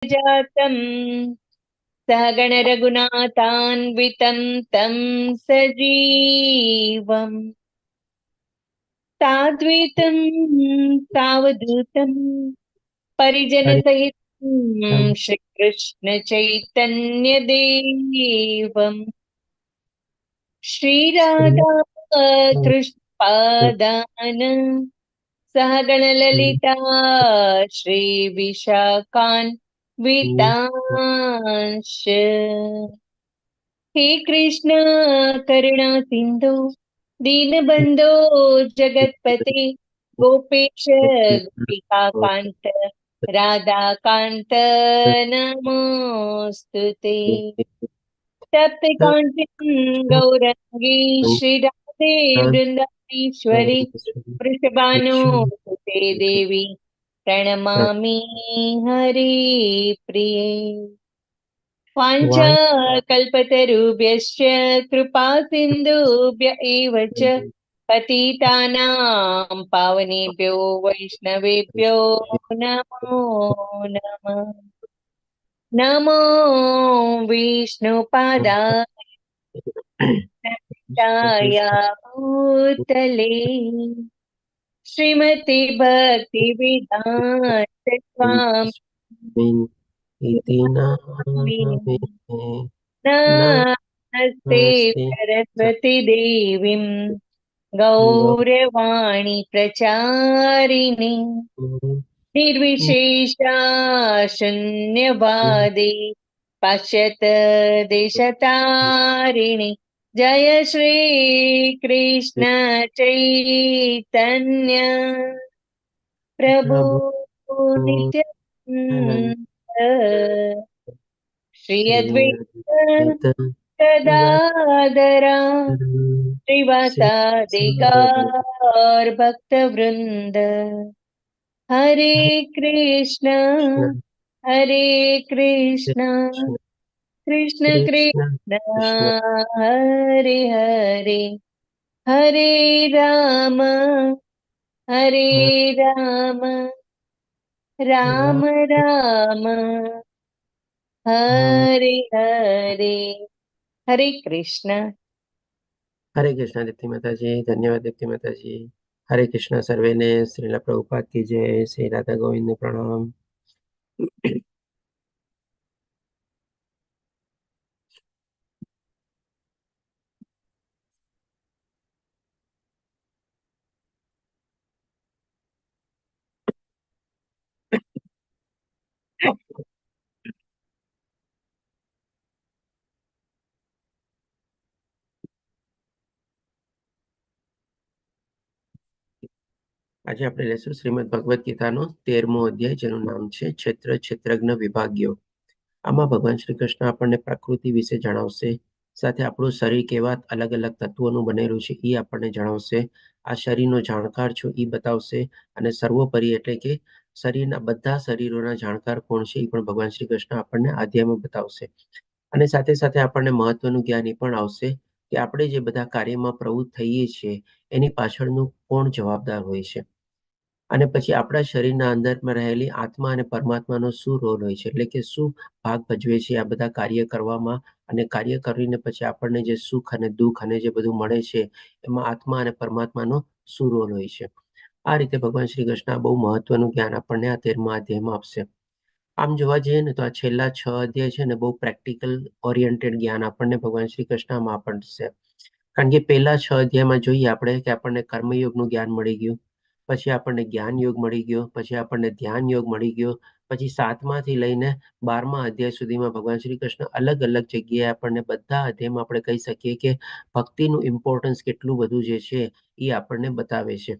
जातं सहगण रघुनाथान्वितं तं सजीवम् साद्वैतं सावधूतं परिजनसहितं श्रीकृष्ण चैतन्यदेवम् श्रीराधा कृष्णपादान् सहगणललिता श्रीविशाखान्वितांश्च हे कृष्ण करुणा सिन्धु दीनबन्धो जगत्पते गोपेश गोपिकान्त राधाकान्त नमोऽस्तु ते सप्तकान्तिं गौरङ्गी श्रीराधे वृन्दावनेश्वरी वृषभानुसुते देवी प्रणमामि हरे प्रिये वाञ्छाकल्पतरुभ्यश्च कृपा सिन्धुभ्य एव च पतितानां पावनेभ्यो वैष्णवेभ्यो नमो नमः नमो विष्णुपादाय भूतले श्रीमति भक्तिवेदान्त स्वामी इति नामे नमस्ते सरस्वती देवीं गौरवाणी प्रचारिणी निर्विशेषा शून्यवादी पाश्चात देशतारिणी जय श्री कृष्ण चैतन्य प्रभु नित्यानंद श्री अद्वैत गदाधरा श्रीवासादि गौर भक्त वृंद हरे कृष्ण कृष्ण कृष्ण हरे हरे हरे राम राम राम हरे हरे हरे कृष्ण दीप्ति माताजी। धन्यवाद दीप्ति माताजी। हरे कृष्ण सर्वे ने। श्रीला प्रभुपाद की जय। श्री राधा गोविंद ने प्रणाम। આજે આપણે લેશું શ્રીમદ ભગવદ ગીતાનો 13મો અધ્યાય, જેનું નામ છે ક્ષેત્રજ્ઞ વિભાગ્યો. આમાં ભગવાન શ્રી કૃષ્ણ આપણને પ્રકૃતિ વિશે જણાવશે, સાથે આપણું શરીર કેવા અલગ અલગ તત્વોનું બનેલું છે એ આપણને જણાવશે. આ શરીરનો જાણકાર છું એ બતાવશે, અને સર્વોપરી એટલે કે શરીરના બધા શરીરોના જાણકાર કોણ છે એ પણ ભગવાન શ્રી કૃષ્ણ આપણને અધ્યાયમાં બતાવશે. અને સાથે સાથે આપણને મહત્વનું જ્ઞાન એ પણ આવશે કે આપણે જે બધા કાર્યમાં પ્રવૃત્ત થઈએ છીએ એની પાછળનું કોણ જવાબદાર હોય છે. અને પછી આપણા શરીરના અંદરમાં રહેલી આત્મા અને પરમાત્માનો શું રોલ હોય છે, એટલે કે શું ભાગ ભજવે છે આ બધા કાર્ય કરવામાં. અને કાર્ય કરીને પછી આપણને જે સુખ અને દુઃખ અને જે બધું મળે છે એમાં આત્મા અને પરમાત્માનો શું રોલ હોય છે. આ રીતે ભગવાન શ્રી કૃષ્ણ બહુ મહત્વનું જ્ઞાન આપણને આ 13મા અધ્યાયમાં આપશે. આમ જોવા જઈએ ને તો આ છેલ્લા 6 અધ્યાય છે ને બહુ પ્રેક્ટિકલ ઓરિએન્ટેડ જ્ઞાન આપણને ભગવાન શ્રી કૃષ્ણ આમાં આપશે. કારણ કે પહેલા 6 અધ્યાયમાં જોઈએ આપણે કે આપણને કર્મયોગનું જ્ઞાન મળી ગયું, પછી આપણને જ્ઞાન યોગ મળી ગયો, પછી આપણને ધ્યાન યોગ મળી ગયો, પછી 7માથી લઈને 12મા અધ્યાય સુધીમાં ભગવાન શ્રી કૃષ્ણ અલગ અલગ જગ્યાએ આપણને બધા અધ્યાયમાં આપણે કહી શકીએ કે ભક્તિનું ઇમ્પોર્ટન્સ કેટલું બધું જે છે એ આપણને બતાવે છે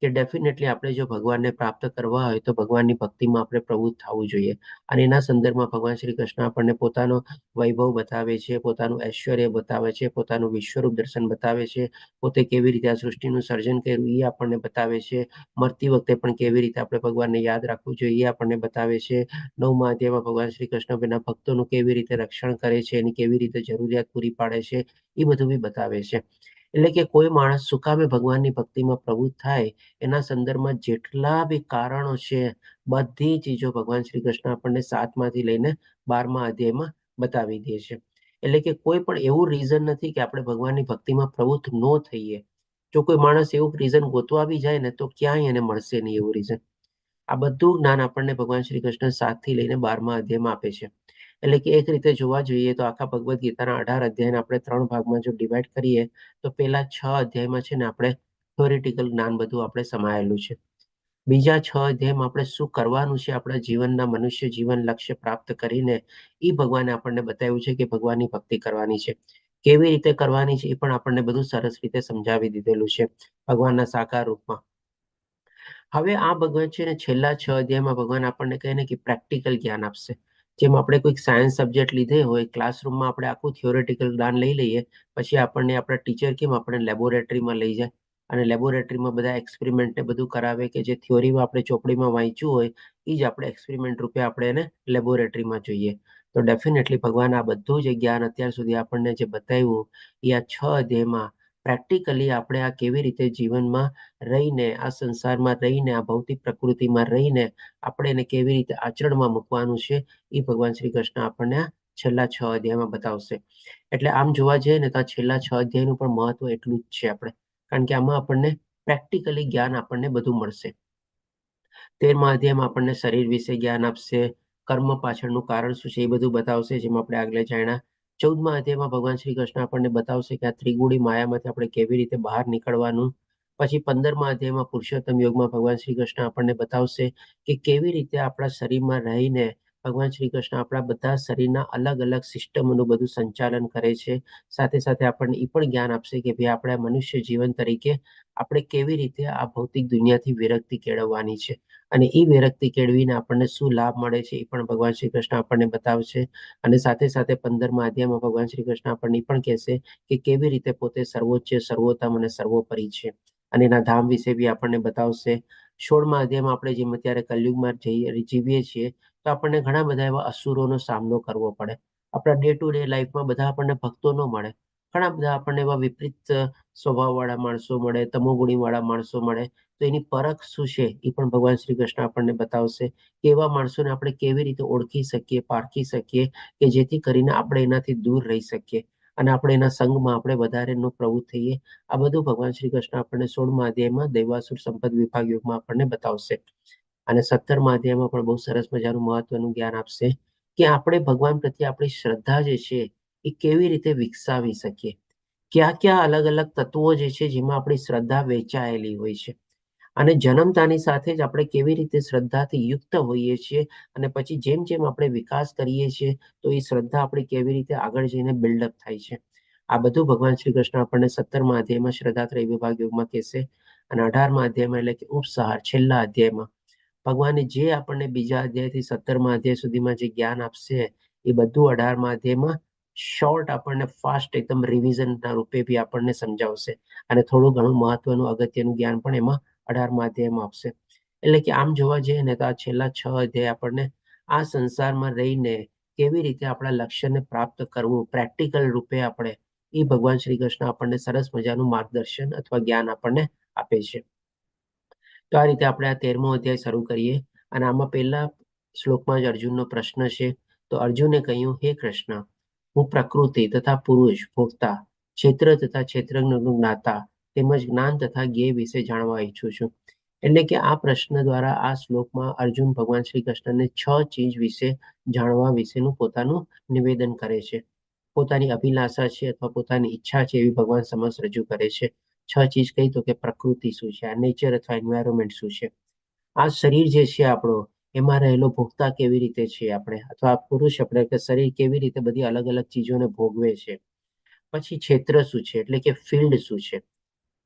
કે ડેફિનેટલી આપણે જો ભગવાનને પ્રાપ્ત કરવા હોય તો ભગવાનની ભક્તિમાં આપણે પ્રવૃત્ત થવું જોઈએ. અને એના સંદર્ભમાં ભગવાન શ્રી કૃષ્ણ આપણને પોતાનો વૈભવ બતાવે છે, પોતાનું ઐશ્વર્ય બતાવે છે, પોતાનું વિશ્વરૂપ દર્શન બતાવે છે, પોતે કેવી રીતે આ સૃષ્ટિનું સર્જન કર્યું એ આપણને બતાવે છે, મરતી વખતે પણ કેવી રીતે આપણે ભગવાનને યાદ રાખવું જોઈએ એ આપણને બતાવે છે, 9મા અધ્યાયમાં ભગવાન શ્રી કૃષ્ણ તેના ભક્તોનું કેવી રીતે રક્ષણ કરે છે, એની કેવી રીતે જરૂરિયાત પૂરી પાડે છે, એ બધું બી બતાવે છે. એટલે કે કોઈ માણસ સુકામે ભગવાનની ભક્તિમાં પ્રવૃત્ત થાય એના સંદર્ભમાં જેટલા બી કારણો છે બધી ચીજો ભગવાન શ્રી કૃષ્ણ આપણને 7માંથી લઈને 12મા અધ્યાયમાં બતાવી દે છે. એટલે કે કોઈ પણ એવું રીઝન નથી કે આપણે ભગવાનની ભક્તિમાં પ્રવૃત્ત ન થઈએ. જો કોઈ માણસ એવું રીઝન ગોતવા બી જાય ને તો ક્યાંય એને મળશે નહીં એવું રીઝન. આ બધું જ્ઞાન આપણને ભગવાન શ્રી કૃષ્ણ 7થી લઈને 12મા અધ્યાયમાં આપે છે. એટલે કે એક રીતે જોવા જોઈએ તો આખા ભગવદ્ ગીતાના 18 અધ્યાયને આપણે 3 ભાગમાં જો ડિવાઈડ કરીએ તો પેલા 6 અધ્યાયમાં છે ને આપણે થિયોરિટિકલ જ્ઞાન બધું આપણે સમાયેલું છે. બીજા 6 અધ્યાયમાં આપણે શું કરવાનું છે આપણા જીવનના મનુષ્ય જીવન લક્ષ્ય પ્રાપ્ત કરીને એ ભગવાને આપણને બતાવ્યું છે કે ભગવાનની ભક્તિ કરવાની છે. કેવી રીતે કરવાની છે એ પણ આપણને બધું સરસ રીતે સમજાવી દીધેલું છે ભગવાનના સાકાર રૂપમાં. હવે આ ભગવાન છે ને છેલ્લા 6 અધ્યાયમાં ભગવાન આપણને કહે ને કે પ્રેક્ટિકલ જ્ઞાન આપશે. જેમ આપણે કોઈક સાયન્સ સબ્જેક્ટ લીધે હોય, ક્લાસરૂમમાં આપણે આખું થિયોરેટિકલ જ્ઞાન લઈ લઈએ, પછી આપણને આપણા ટીચર કેમ આપણને લેબોરેટરીમાં લઈ જાય અને લેબોરેટરીમાં બધા એક્સપેરિમેન્ટ ને બધું કરાવે કે જે થિયોરીમાં આપણે ચોપડીમાં વાંચ્યું હોય એ જ આપણે એક્સપેરિમેન્ટ રૂપે આપણે એને લેબોરેટરીમાં જોઈએ. તો ડેફિનેટલી ભગવાન આ બધું જે જ્ઞાન અત્યાર સુધી આપણને જે બતાવ્યું એ આ 6 અધ્યાયમાં પ્રેક્ટિકલી આપણે આ કેવી રીતે જીવનમાં રહીને, આ સંસારમાં રહીને, આ ભૌતિક પ્રકૃતિમાં રહીને આપણે એને કેવી રીતે આચરણમાં મૂકવાનું છે એ ભગવાન શ્રી કૃષ્ણ આપણને આ છેલ્લા 6 અધ્યાયમાં બતાવશે. એટલે આમ જોવા જઈએ ને તો આ છેલ્લા 6 અધ્યાયનું પણ મહત્વ એટલું જ છે આપણે, કારણ કે આમાં આપણને પ્રેક્ટિકલી જ્ઞાન આપણને બધું મળશે. 13મા અધ્યાયમાં આપણને શરીર વિશે જ્ઞાન આપશે, કર્મ પાછળનું કારણ શું છે એ બધું બતાવશે, જેમ આપણે આગળ જાણ્યા. 14મા અધ્યાયમાં ભગવાન શ્રી કૃષ્ણ આપણને બતાવશે કે આ ત્રિગુણી માયામાંથી આપણે કેવી રીતે બહાર નીકળવાનું. પછી 15મા અધ્યાયમાં પુરુષોત્તમ યોગમાં ભગવાન શ્રી કૃષ્ણ આપણને બતાવશે કે કેવી રીતે આપણા શરીરમાં રહીને ભગવાન શ્રી કૃષ્ણ આપણા બધા શરીરના અલગ અલગ સિસ્ટમોનું બધું સંચાલન કરે છે. સાથે સાથે આપણને એ પણ જ્ઞાન આપશે કે ભાઈ આપણે મનુષ્ય જીવન તરીકે આપણે કેવી રીતે આ ભૌતિક દુનિયાથી વિરક્તિ કેળવવાની છે અને એ વિરક્તિ કેળવીને આપણને શું લાભ મળે છે એ પણ ભગવાન શ્રી કૃષ્ણ આપણને બતાવશે. અને સાથે સાથે 15મા અધ્યાયમાં ભગવાન શ્રી કૃષ્ણ આપણને પણ કહેશે કે કેવી રીતે પોતે સર્વોચ્ચ, સર્વોત્તમ અને સર્વોપરી છે અને એના ધામ વિશે બી આપણને બતાવશે. 16મા અધ્યાયમાં આપણે જેમ અત્યારે કલયુગમાં જીવીએ છીએ તો આપણને ઘણા બધા એવા અસુરોનો સામનો કરવો પડે. આપણા ડે ટુ ડે લાઈફમાં બધા આપણને ભક્તો ન મળે, ઘણા બધા આપણને એવા વિપરીત સ્વભાવવાળા માણસો મળે, તમોગુણીવાળા માણસો મળે. તો એની પરખ શું છે એ પણ ભગવાન શ્રી કૃષ્ણ આપણને બતાવશે કે એવા માણસોને આપણે કેવી રીતે ઓળખી શકીએ, પારખી શકીએ કે જેથી કરીને આપણે એનાથી દૂર રહી શકીએ અને આપણે એના સંગમાં આપણે વધારે ન પ્રવૃત્ત થઈએ. આ બધું ભગવાન શ્રી કૃષ્ણ આપણને 16મા અધ્યાયમાં દૈવાસુર સંપદ વિભાગ યોગમાં આપણને બતાવશે. અને 17મા અધ્યાયમાં પણ બહુ સરસ મજાનું મહત્વનું જ્ઞાન આપશે કે આપણે ભગવાન પ્રત્યે આપણી શ્રદ્ધા જે છે એ કેવી રીતે વિકસાવી શકીએ. કયા કયા અલગ અલગ તત્વો જે છે જેમાં આપણી શ્રદ્ધા વેચાયેલી હોય છે અને જન્મતાની સાથે જ આપણે કેવી રીતે શ્રદ્ધાથી યુક્ત હોઈએ છીએ અને પછી જેમ જેમ આપણે વિકાસ કરીએ છીએ તો એ શ્રદ્ધા આપણી કેવી રીતે આગળ જઈને બિલ્ડઅપ થાય છે. આ બધું ભગવાન શ્રી કૃષ્ણ આપણને 17મા અધ્યાયમાં શ્રદ્ધાત્રય વિભાગ યોગમાં કહેશે. અને 18મા અધ્યાયમાં એટલે કે ઉપસહાર છેલ્લા અધ્યાયમાં ભગવાને જે આપણને બીજા અધ્યાયથી 17મા અધ્યાય સુધીમાં જે જ્ઞાન આપશે એ બધું 18મા અધ્યાયમાં શોર્ટ આપણને ફાસ્ટ એકદમ રિવિઝનના રૂપે બી આપણને સમજાવશે અને થોડું ઘણું મહત્વનું અગત્યનું જ્ઞાન પણ એમાં 18મા અધ્યાયમાં આપશે. એટલે કે આમ જોવા જઈએ ને તો આ છેલ્લા 6 અધ્યાય આપણને આ સંસારમાં રહીને કેવી રીતે આપણા લક્ષ્યને પ્રાપ્ત કરવું પ્રેક્ટિકલ રૂપે આપણે એ ભગવાન શ્રી કૃષ્ણ આપણને સરસ મજાનું માર્ગદર્શન અથવા જ્ઞાન આપણને આપે છે. તો આ રીતે આપણે આ 13મો અધ્યાય શરૂ કરીએ અને આમાં પહેલા શ્લોકમાં જ અર્જુનનો પ્રશ્ન છે. તો અર્જુને કહ્યું, હે કૃષ્ણ, હું પ્રકૃતિ તથા પુરુષ, ભોક્તા, ક્ષેત્ર તથા ક્ષેત્રજ્ઞનું જ્ઞાતા તેમજ જ્ઞાન તથા જ્ઞેય વિશે જાણવા ઈચ્છું છું. એટલે કે આ પ્રશ્ન દ્વારા આ શ્લોકમાં અર્જુન ભગવાન શ્રી કૃષ્ણને 6 ચીજ વિશે જાણવા વિશેનું પોતાનું નિવેદન કરે છે. પોતાની અભિલાષા છે અથવા પોતાની ઈચ્છા છે એવી ભગવાન સમક્ષ રજૂ કરે છે. 6 ચીજ કઈ તો કે પ્રકૃતિ શું છે, આ નેચર અથવા એન્વાયરમેન્ટ શું છે, આ શરીર જે છે આપણો એમાં રહેલો ભોગતા કેવી રીતે છે આપણે અથવા પુરુષ આપણે કે શરીર કેવી રીતે બધી અલગ અલગ ચીજોને ભોગવે છે. પછી ક્ષેત્ર શું છે એટલે કે ફિલ્ડ શું છે.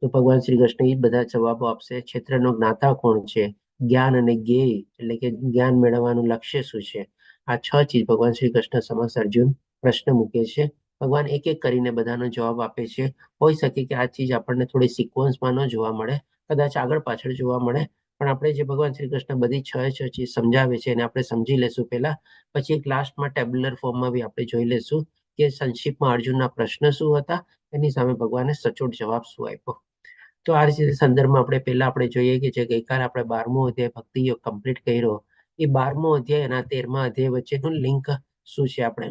તો ભગવાન શ્રી કૃષ્ણ એ બધા જવાબો આપશે. ક્ષેત્રનો જ્ઞાતા કોણ છે, જ્ઞાન અને જ્ઞેય એટલે કે જ્ઞાન મેળવવાનું લક્ષ્ય શું છે. આ 6 ચીજ ભગવાન શ્રી કૃષ્ણ સમક્ષ અર્જુન પ્રશ્ન મૂકે છે. ભગવાન એક એક કરીને બધાનો જવાબ આપે છે. હોઈ શકે કે આ ચીજ આપણને થોડી સિક્વન્સમાં ન જોવા મળે, કદાચ આગળ પાછળ જોવા મળે, પણ આપણે જે ભગવાન શ્રી કૃષ્ણ બધી 6 ચીજ સમજાવે છે એને આપણે સમજી લેશું પહેલા, પછી એક લાસ્ટમાં ટેબ્યુલર ફોર્મમાં બી આપણે જોઈ લેશું કે સંક્ષિપ્તમાં અર્જુનના પ્રશ્ન શું હતા, એની સામે ભગવાને સચોટ જવાબ શું આપ્યો. તો આ રીતે સંદર્ભમાં આપણે પહેલા આપણે જોઈએ કે જે ગઈકાલે આપણે 12મો અધ્યાય ભક્તિ યોગ કમ્પ્લીટ કર્યો એ 12મો અધ્યાય અને 13મા અધ્યાય વચ્ચેનું લિંક શું છે આપણે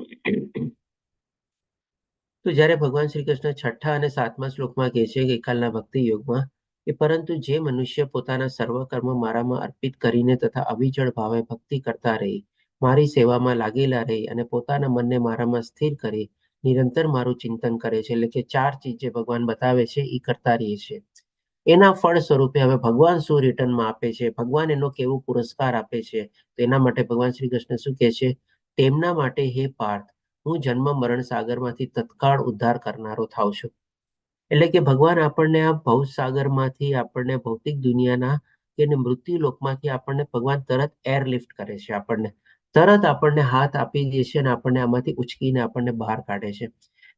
તો જ્યારે ભગવાન શ્રી કૃષ્ણ 6ઠ્ઠા અને 7મા શ્લોકમાં કહે છે ગઈકાલના ભક્તિ યોગમાં કે પરંતુ જે મનુષ્ય પોતાના સર્વ કર્મ મારામાં અર્પિત કરીને તથા અવિચળ ભાવે ભક્તિ કરતા રહી મારી સેવામાં લાગેલા રહી અને પોતાના મનને મારામાં સ્થિર કરી નિરંતર મારું ચિંતન કરે છે એટલે કે 4 ચીજ જે ભગવાન બતાવે છે એ કરતા રહીએ છે એના ફળ સ્વરૂપે હવે ભગવાન શું રિટર્નમાં આપે છે ભગવાન એનો કેવો પુરસ્કાર આપે છે તો એના માટે ભગવાન શ્રી કૃષ્ણ શું કહે છે તેમના માટે હે પાર્થ હું જન્મ મરણ સાગરમાંથી તત્કાળ ઉદ્ધાર કરનારો થાવ છું એટલે કે ભગવાન આપણને આ ભવસાગરમાંથી આપણને ભૌતિક દુનિયાના કે મૃત્યુ લોકમાંથી આપણને ભગવાન તરત એરલિફ્ટ કરે છે આપણને તરત આપણને હાથ આપી દે છે અને આપણને આમાંથી ઉચકીને આપણને બહાર કાઢે છે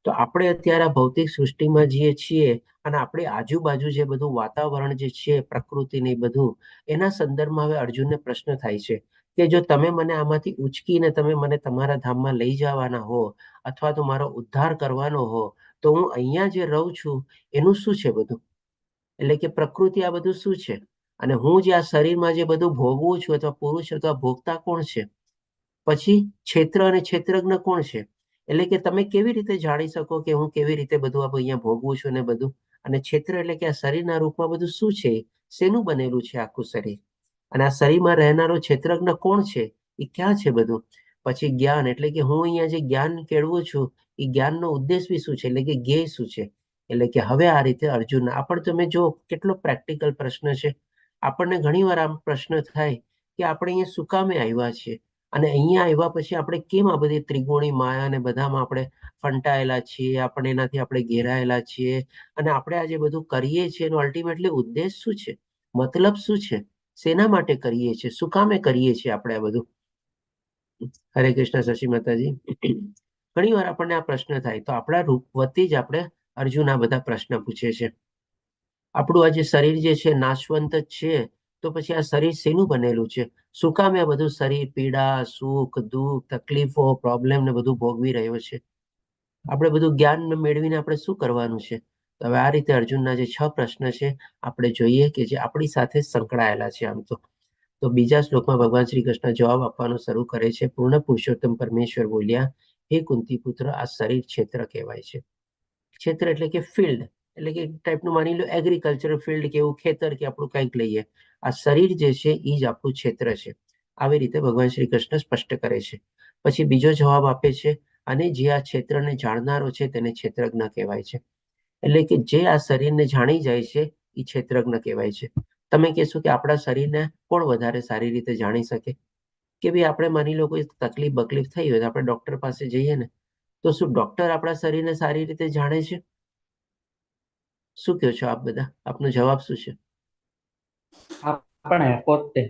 તો આપણે અત્યારે આ ભૌતિક સૃષ્ટિમાં જે છીએ અને આપણી આજુબાજુ જે બધું વાતાવરણ જે છે પ્રકૃતિની બધું એના સંદર્ભમાં હવે અર્જુનને પ્રશ્ન થાય છે કે જો તમે મને આમાંથી ઉચકીને તમે મને તમારા ધામમાં લઈ જવાના હો અથવા તો મારો ઉદ્ધાર કરવાનો હો તો હું અહીંયા જે રહું છું એનું શું છે બધું એટલે કે પ્રકૃતિ આ બધું શું છે અને હું જે આ શરીરમાં જે બધું ભોગવું છું અથવા પુરુષ અથવા ભોગતા કોણ છે પછી ક્ષેત્ર અને ક્ષેત્રજ્ઞ કોણ છે એટલે કે તમે કેવી રીતે જાણી શકો કે હું કેવી રીતે બધું અહીંયા ભોગવું છું ને બધું અને ક્ષેત્ર એટલે કે આ શરીરના રૂપમાં બધું શું છે શેનું બનેલું છે આખું શરીર અને આ શરીરમાં રહેનારો ક્ષેત્રજ્ઞ કોણ છે એ ક્યાં છે બધું પછી જ્ઞાન એટલે કે હું અહીંયા જે જ્ઞાન કેળવું છું એ જ્ઞાનનો ઉદ્દેશ બી શું છે એટલે કે ધ્યેય શું છે એટલે કે હવે આ રીતે અર્જુન આપણે તમે જો કેટલો પ્રેક્ટિકલ પ્રશ્ન છે આપણને ઘણીવાર આમ પ્રશ્ન થાય કે આપણે અહીંયા શું કામે આવ્યા છીએ અને અહીંયા આવ્યા પછી આપણે કેમ આ બધી ત્રિગુણી માયા અને બધામાં આપણે ફંટાયેલા છીએ આપણે એનાથી આપણે ઘેરાયેલા છીએ અને આપણે આ જે બધું કરીએ છીએ એનો અલ્ટિમેટલી ઉદ્દેશ શું છે મતલબ શું છે શેના માટે કરીએ છીએ શું કામે કરીએ છીએ આપણે આ બધું હરે કૃષ્ણ શશી માતાજી ઘણી વાર આપણને આ પ્રશ્ન થાય તો આપણા રૂપ વતી જ આપણે અર્જુન આ બધા પ્રશ્ન પૂછે છે આપણું આ જે શરીર જે છે નાશવંત જ છે તો પછી આ શરીર શેનું બનેલું છે શું કામ આ બધું શરીર પીડા સુખ દુઃખ તકલીફો પ્રોબ્લેમ ને બધું ભોગવી રહ્યો છે આપણે બધું જ્ઞાન મેળવીને આપણે શું કરવાનું છે તો હવે આ રીતે અર્જુનના જે 6 પ્રશ્ન છે આપણે જોઈએ કે જે આપણી સાથે સંકળાયેલા છે આમ તો બીજા શ્લોકમાં ભગવાન શ્રી કૃષ્ણ જવાબ આપવાનો શરૂ કરે છે પૂર્ણ પુરુષોત્તમ પરમેશ્વર બોલ્યા હે કુંતી પુત્ર આ શરીર ક્ષેત્ર કહેવાય છે ક્ષેત્ર એટલે કે ફિલ્ડ એટલે કે ટાઈપનું માની લો એગ્રીકલ્ચર ફિલ્ડ કે એવું ખેતર કે આપણું કંઈક લઈએ આ શરીર જે છે એ જ આપણું ક્ષેત્ર છે આવી રીતે ભગવાન શ્રી કૃષ્ણ સ્પષ્ટ કરે છે પછી બીજો જવાબ આપે છે અને જે આ ક્ષેત્રને જાણનારો છે તેને ક્ષેત્રજ્ઞ કહેવાય છે એટલે કે જે આ શરીરને જાણી જાય છે એ ક્ષેત્રજ્ઞ કહેવાય છે તમે કહેશો કે આપણા શરીરને કોણ વધારે સારી રીતે જાણી શકે કે ભાઈ આપણે માની લો કોઈ તકલીફ બકલીફ થઈ હોય તો આપણે ડોક્ટર પાસે જઈએ ને તો શું ડોક્ટર આપણા શરીરને સારી રીતે જાણે છે શું કહો છો આપ બધા આપનો જવાબ શું છે આપણે પોતે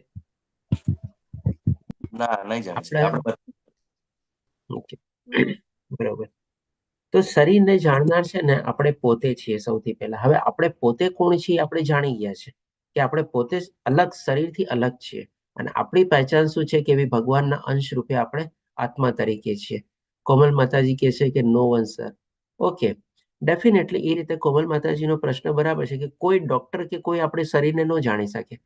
ના નહીં જાણી શકીએ આપણે ઓકે બરોબર તો શરીરને જાણનાર છે ને આપણે પોતે છીએ સૌથી પહેલા હવે આપણે પોતે કોણ છીએ આપણે જાણી ગયા છે કે આપણે પોતે અલગ શરીરથી અલગ છીએ અને આપણી પહેચાન શું છે કે ભગવાનના અંશ રૂપે આપણે આત્મા તરીકે છીએ કોમલ માતાજી કહે છે કે નો વન સર ઓકે ડેફિનેટલી એ રીતે કોમલ માતાજીનો પ્રશ્ન બરાબર છે કે કોઈ ડોક્ટર કે કોઈ આપણે શરીરને ન જાણી શકે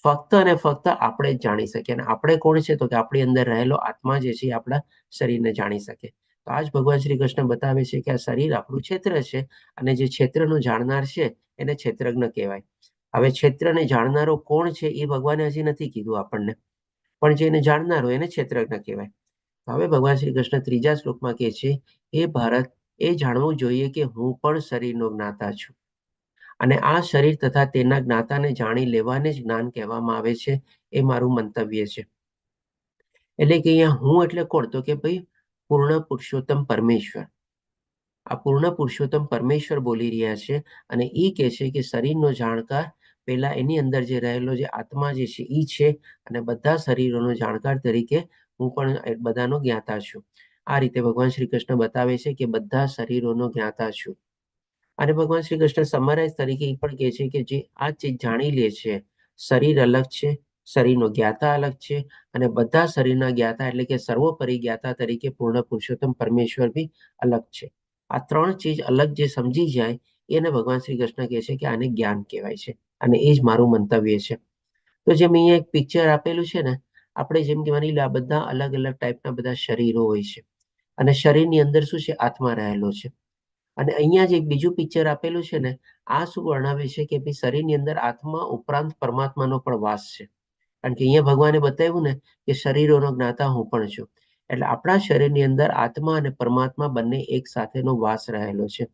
ફક્ત અને ફક્ત આપણે જ જાણી શકીએ અને આપણે કોણ છે તો કે આપણી અંદર રહેલો આત્મા જે છે એ આપણા શરીરને જાણી શકે તો આજ ભગવાન શ્રી કૃષ્ણ બતાવે છે કે આ શરીર આપણું ક્ષેત્ર છે અને જે ક્ષેત્રનું જાણનાર છે એને ક્ષેત્રજ્ઞ કહેવાય હવે ક્ષેત્રને જાણનારો કોણ છે એ ભગવાને હજી નથી કીધું આપણને પણ જેને જાણનારો એને ક્ષેત્રજ્ઞ કહેવાય હવે ભગવાન શ્રી કૃષ્ણ ત્રીજા શ્લોકમાં કહે છે એ ભારત એ જાણવું જોઈએ કે હું પણ શરીરનો જ્ઞાતા છું અને આ શરીર તથા તેના જ્ઞાતાને જાણી લેવાને જ જ્ઞાન કહેવામાં આવે છે એ મારું મંતવ્ય છે એટલે કે અહીંયા હું એટલે કોણ તો કે ભાઈ પૂર્ણ પુરુષોત્તમ પરમેશ્વર આ પૂર્ણ પુરુષોત્તમ પરમેશ્વર બોલી રહ્યા છે અને એ કહે છે કે શરીરનો જાણકાર પેલા એની અંદર જે રહેલો જે આત્મા જે છે એ છે અને બધા શરીરોનો જાણકાર તરીકે હું પણ બધાનો જ્ઞાતા છું આ રીતે ભગવાન શ્રી કૃષ્ણ બતાવે છે કે બધા શરીરોનો જ્ઞાતા છું અને ભગવાન શ્રી કૃષ્ણ સમરાઇઝ તરીકે એ પણ કહે છે કે જે આ ચીજ જાણી લે છે શરીર અલગ છે શરીરનો જ્ઞાતા અલગ છે અને બધા શરીરના જ્ઞાતા એટલે કે સર્વોપરી જ્ઞાતા તરીકે પૂર્ણ પુરુષોત્તમ પરમેશ્વર બી અલગ છે આ 3 ચીજ અલગ જે સમજી જાય એને ભગવાન શ્રી કૃષ્ણ કહે છે કે આને જ્ઞાન કહેવાય છે અને એ જ મારું મંતવ્ય છે તો જેમ અહીંયા એક પિક્ચર આપેલું છે ને આપણે જેમ કે માની લો આ બધા અલગ અલગ ટાઈપના બધા શરીરો હોય છે અને શરીરની અંદર શું છે આત્મા રહેલો છે. અને અહીંયા જે એક બીજું પિક્ચર આપેલું છે ને, આ શું વર્ણવે છે કે ભાઈ શરીરની અંદર આત્મા ઉપરાંત પરમાત્માનો પણ વાસ છે. કારણ કે અહીંયા ભગવાને બતાવ્યું ને કે શરીરોનો જ્ઞાતા હું પણ છું. એટલે આપણા શરીરની અંદર આત્મા અને પરમાત્મા બંને એક સાથેનો વાસ રહેલો છે.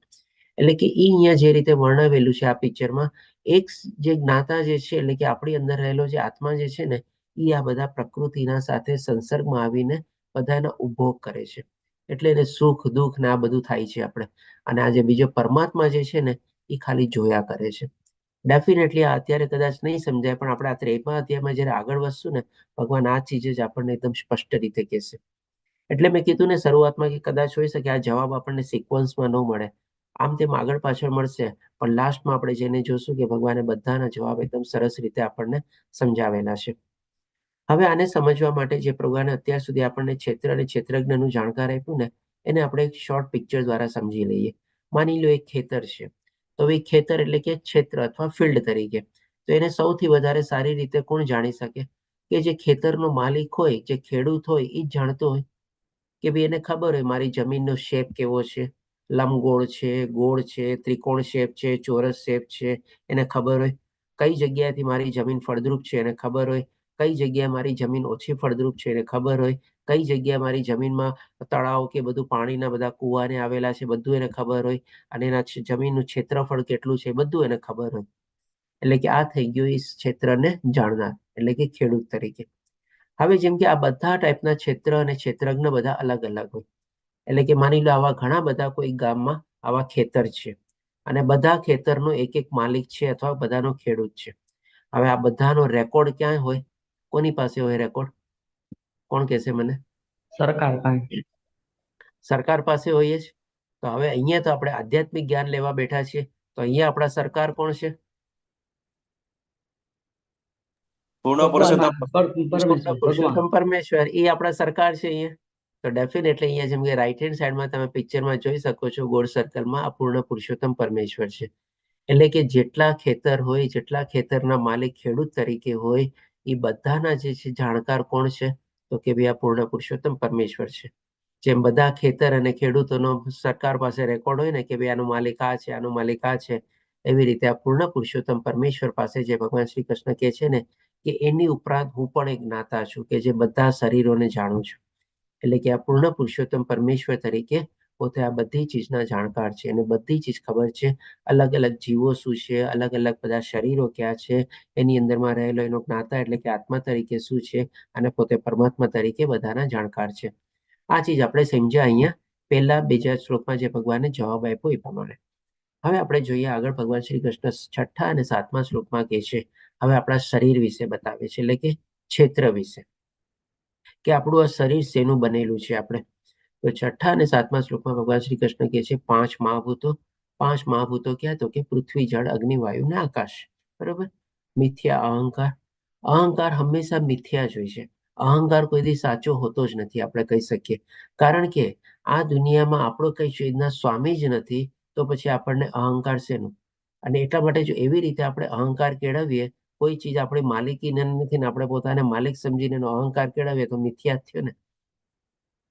એટલે કે એ અહીંયા જે રીતે વર્ણવેલું છે આ પિક્ચરમાં, એક જે જ્ઞાતા જે છે એટલે કે આપણી અંદર રહેલો જે આત્મા જે છે ને, એ આ બધા પ્રકૃતિના સાથે સંસર્ગમાં આવીને બધાનો ઉપભોગ કરે છે. એટલે એને સુખ દુઃખ ને આ બધું થાય છે આપણે. અને આ જે બીજો પરમાત્મા જે છે ને, એ ખાલી જોયા કરે છે. ડેફિનેટલી આ અત્યારે કદાચ નહીં સમજાય, પણ આપણે આ 13મા અધ્યાયમાં જ્યારે આગળ વધશું ને, ભગવાન આ ચીજ જ આપણને એકદમ સ્પષ્ટ રીતે કહેશે. એટલે મેં કીધું ને શરૂઆતમાં કે કદાચ હોઈ શકે આ જવાબ આપણને સિક્વન્સમાં ન મળે, આમ તેમ આગળ પાછળ મળશે, પણ લાસ્ટમાં આપણે જેને જોશું કે ભગવાને બધાના જવાબ એકદમ સરસ રીતે આપણને સમજાવેલા છે. હવે આને સમજવા માટે જે ભગવાને અત્યાર સુધી આપણને ક્ષેત્ર અને ક્ષેત્રજ્ઞનું જાણકાર આપ્યું ને, એને આપણે એક શોર્ટ પિક્ચર દ્વારા સમજી લઈએ. માની લો એક ખેતર છે, તો એ ખેતર એટલે કે ક્ષેત્ર અથવા ફિલ્ડ તરીકે. તો એને સૌથી વધારે સારી રીતે કોણ જાણી શકે? કે જે ખેતરનો માલિક હોય, જે ખેડૂત હોય, એ જ જાણતો હોય કે ભાઈ એને ખબર હોય મારી જમીનનો શેપ કેવો છે, લંબગોળ છે, ગોળ છે, ત્રિકોણ શેપ છે, ચોરસ શેપ છે. એને ખબર હોય કઈ જગ્યાએથી મારી જમીન ફળદ્રુપ છે, એને ખબર હોય કઈ જગ્યાએ મારી જમીન ઓછી ફળદ્રુપ છે, એને ખબર હોય કઈ જગ્યાએ મારી જમીનમાં તળાવ કે બધું પાણીના બધા કૂવાને આવેલા છે, બધું એને ખબર હોય. અને એના જમીનનું ક્ષેત્રફળ કેટલું છે, બધું એને ખબર હોય. એટલે કે આ થઈ ગયું એ ક્ષેત્રને જાણનાર, એટલે કે ખેડૂત તરીકે. હવે જેમ કે આ બધા ટાઈપના ક્ષેત્ર અને ક્ષેત્રજ્ઞ બધા અલગ અલગ હોય. એટલે કે માની લો આવા ઘણા બધા કોઈ ગામમાં આવા ખેતર છે, અને બધા ખેતરનો એક એક માલિક છે અથવા બધાનો ખેડૂત છે. હવે આ બધાનો રેકોર્ડ ક્યાં હોય? કોની પાસે હોય રેકોર્ડ? કોણ કહેશે મને? સરકાર પાસે. સરકાર પાસે હોઈએ જ. તો હવે અહીંયા તો આપણે આધ્યાત્મિક જ્ઞાન લેવા બેઠા છીએ, તો અહીંયા આપણા સરકાર કોણ છે? પૂર્ણ પુરુષોત્તમ પરમેશ્વર ભગવાન. પુરુષોત્તમ પરમેશ્વર, એ આપણા સરકાર છે અહીંયા. તો ડેફિનેટલી અહીંયા જેમ કે રાઈટ હેન્ડ સાઈડમાં તમે પિક્ચરમાં જોઈ શકો છો, ગોળ સર્કલમાં આ પૂર્ણ પુરુષોત્તમ પરમેશ્વર છે. એટલે કે જેટલા ખેતર હોય, જેટલા ખેતરના માલિક ખેડૂત તરીકે હોય, એ બધાના જે છે જાણકાર કોણ છે? તો કે ભાઈ આ પૂર્ણ પુરુષોત્તમ પરમેશ્વર છે. જેમ બધા ખેતર અને ખેડૂતોનો સરકાર પાસે રેકોર્ડ હોય ને કે ભાઈ આનું માલિક આ છે, આનું માલિક આ છે, એવી રીતે આ પૂર્ણ પુરુષોત્તમ પરમેશ્વર પાસે જે ભગવાન શ્રી કૃષ્ણ કહે છે ને કે એની ઉપરાંત હું પણ એક જ્ઞાતા છું કે જે બધા શરીરોને જાણું છું. એટલે કે આ પૂર્ણ પુરુષોત્તમ પરમેશ્વર તરીકે પોતે આ બધી ચીજના જાણકાર છે, અને બધી ચીજ ખબર છે. અલગ અલગ જીવો શું છે, અલગ અલગ બધા શરીરો ક્યાં છે, એની અંદરમાં રહેલો એનો જ્ઞાતા એટલે કે આત્મા તરીકે શું છે, અને પોતે પરમાત્મા તરીકે બધાના જાણકાર છે. આ ચીજ આપણે સમજ્યા અહીંયા પહેલા બીજા શ્લોકમાં જે ભગવાને જવાબ આપ્યો એ પ્રમાણે. હવે આપણે જોઈએ આગળ ભગવાન શ્રી કૃષ્ણ 6ઠ્ઠા અને 7મા શ્લોકમાં કહે છે, હવે આપણા શરીર વિશે બતાવે છે, એટલે કે ક્ષેત્ર વિશે, કે આપણું આ શરીર શેનું બનેલું છે. આપણે તો 6ઠ્ઠા અને 7મા શ્લોકમાં ભગવાન શ્રી કૃષ્ણ કહે છે 5 મહાભૂતો. 5 મહાભૂતો ક્યાં? તો કે પૃથ્વી, જળ, અગ્નિ, વાયુ ને આકાશ. બરોબર. મિથ્યા અહંકાર. અહંકાર હંમેશા મિથ્યા જ હોય છે. અહંકાર કોઈ દી સાચો હોતો જ નથી, આપણે કહી શકીએ. કારણ કે આ દુનિયામાં આપણો કઈ ચીજના સ્વામી જ નથી, તો પછી આપણને અહંકાર શેનું? અને એટલા માટે જો એવી રીતે આપણે અહંકાર કેળવીએ, કોઈ ચીજ આપણી માલિકી નથી ને આપણે પોતાને માલિક સમજીને એનો અહંકાર કેળવીએ તો મિથ્યા જ થયો ને.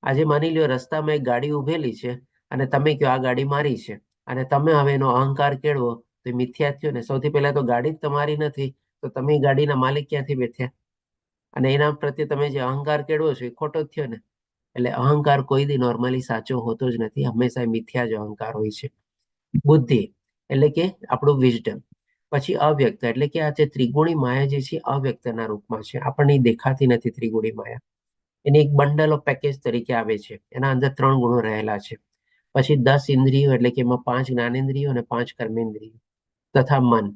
આજે માની લ્યો રસ્તામાં એક ગાડી ઉભેલી છે અને તમે કહો આ ગાડી મારી છે, અને તમે હવે એનો અહંકાર કેળવો તો એ મિથ્યા થયો ને. સૌથી પહેલા તો ગાડી જ તમારી નથી, તો તમે ગાડીના માલિક ક્યાંથી બેઠ્યા? અને એના પ્રત્યે તમે જે અહંકાર કેળવો છો એ ખોટો જ થયો ને. એટલે અહંકાર કોઈ દી નોર્મલી સાચો હોતો જ નથી, હંમેશા મિથ્યા જ અહંકાર હોય છે. બુદ્ધિ એટલે કે આપણું વિઝડમ. પછી અવ્યક્ત એટલે કે આ જે ત્રિગુણી માયા જે છે અવ્યક્તના રૂપમાં છે, આપણને દેખાતી નથી ત્રિગુણી માયા. એની એક બંડલ ઓફ પેકેજ તરીકે આવે છે, એના અંદર 3 ગુણો રહેલા છે. પછી 10 ઇન્દ્રિયો એટલે કે એમાં 5 જ્ઞાનેન્દ્રિયો અને 5 કર્મેન્દ્રિયો, તથા મન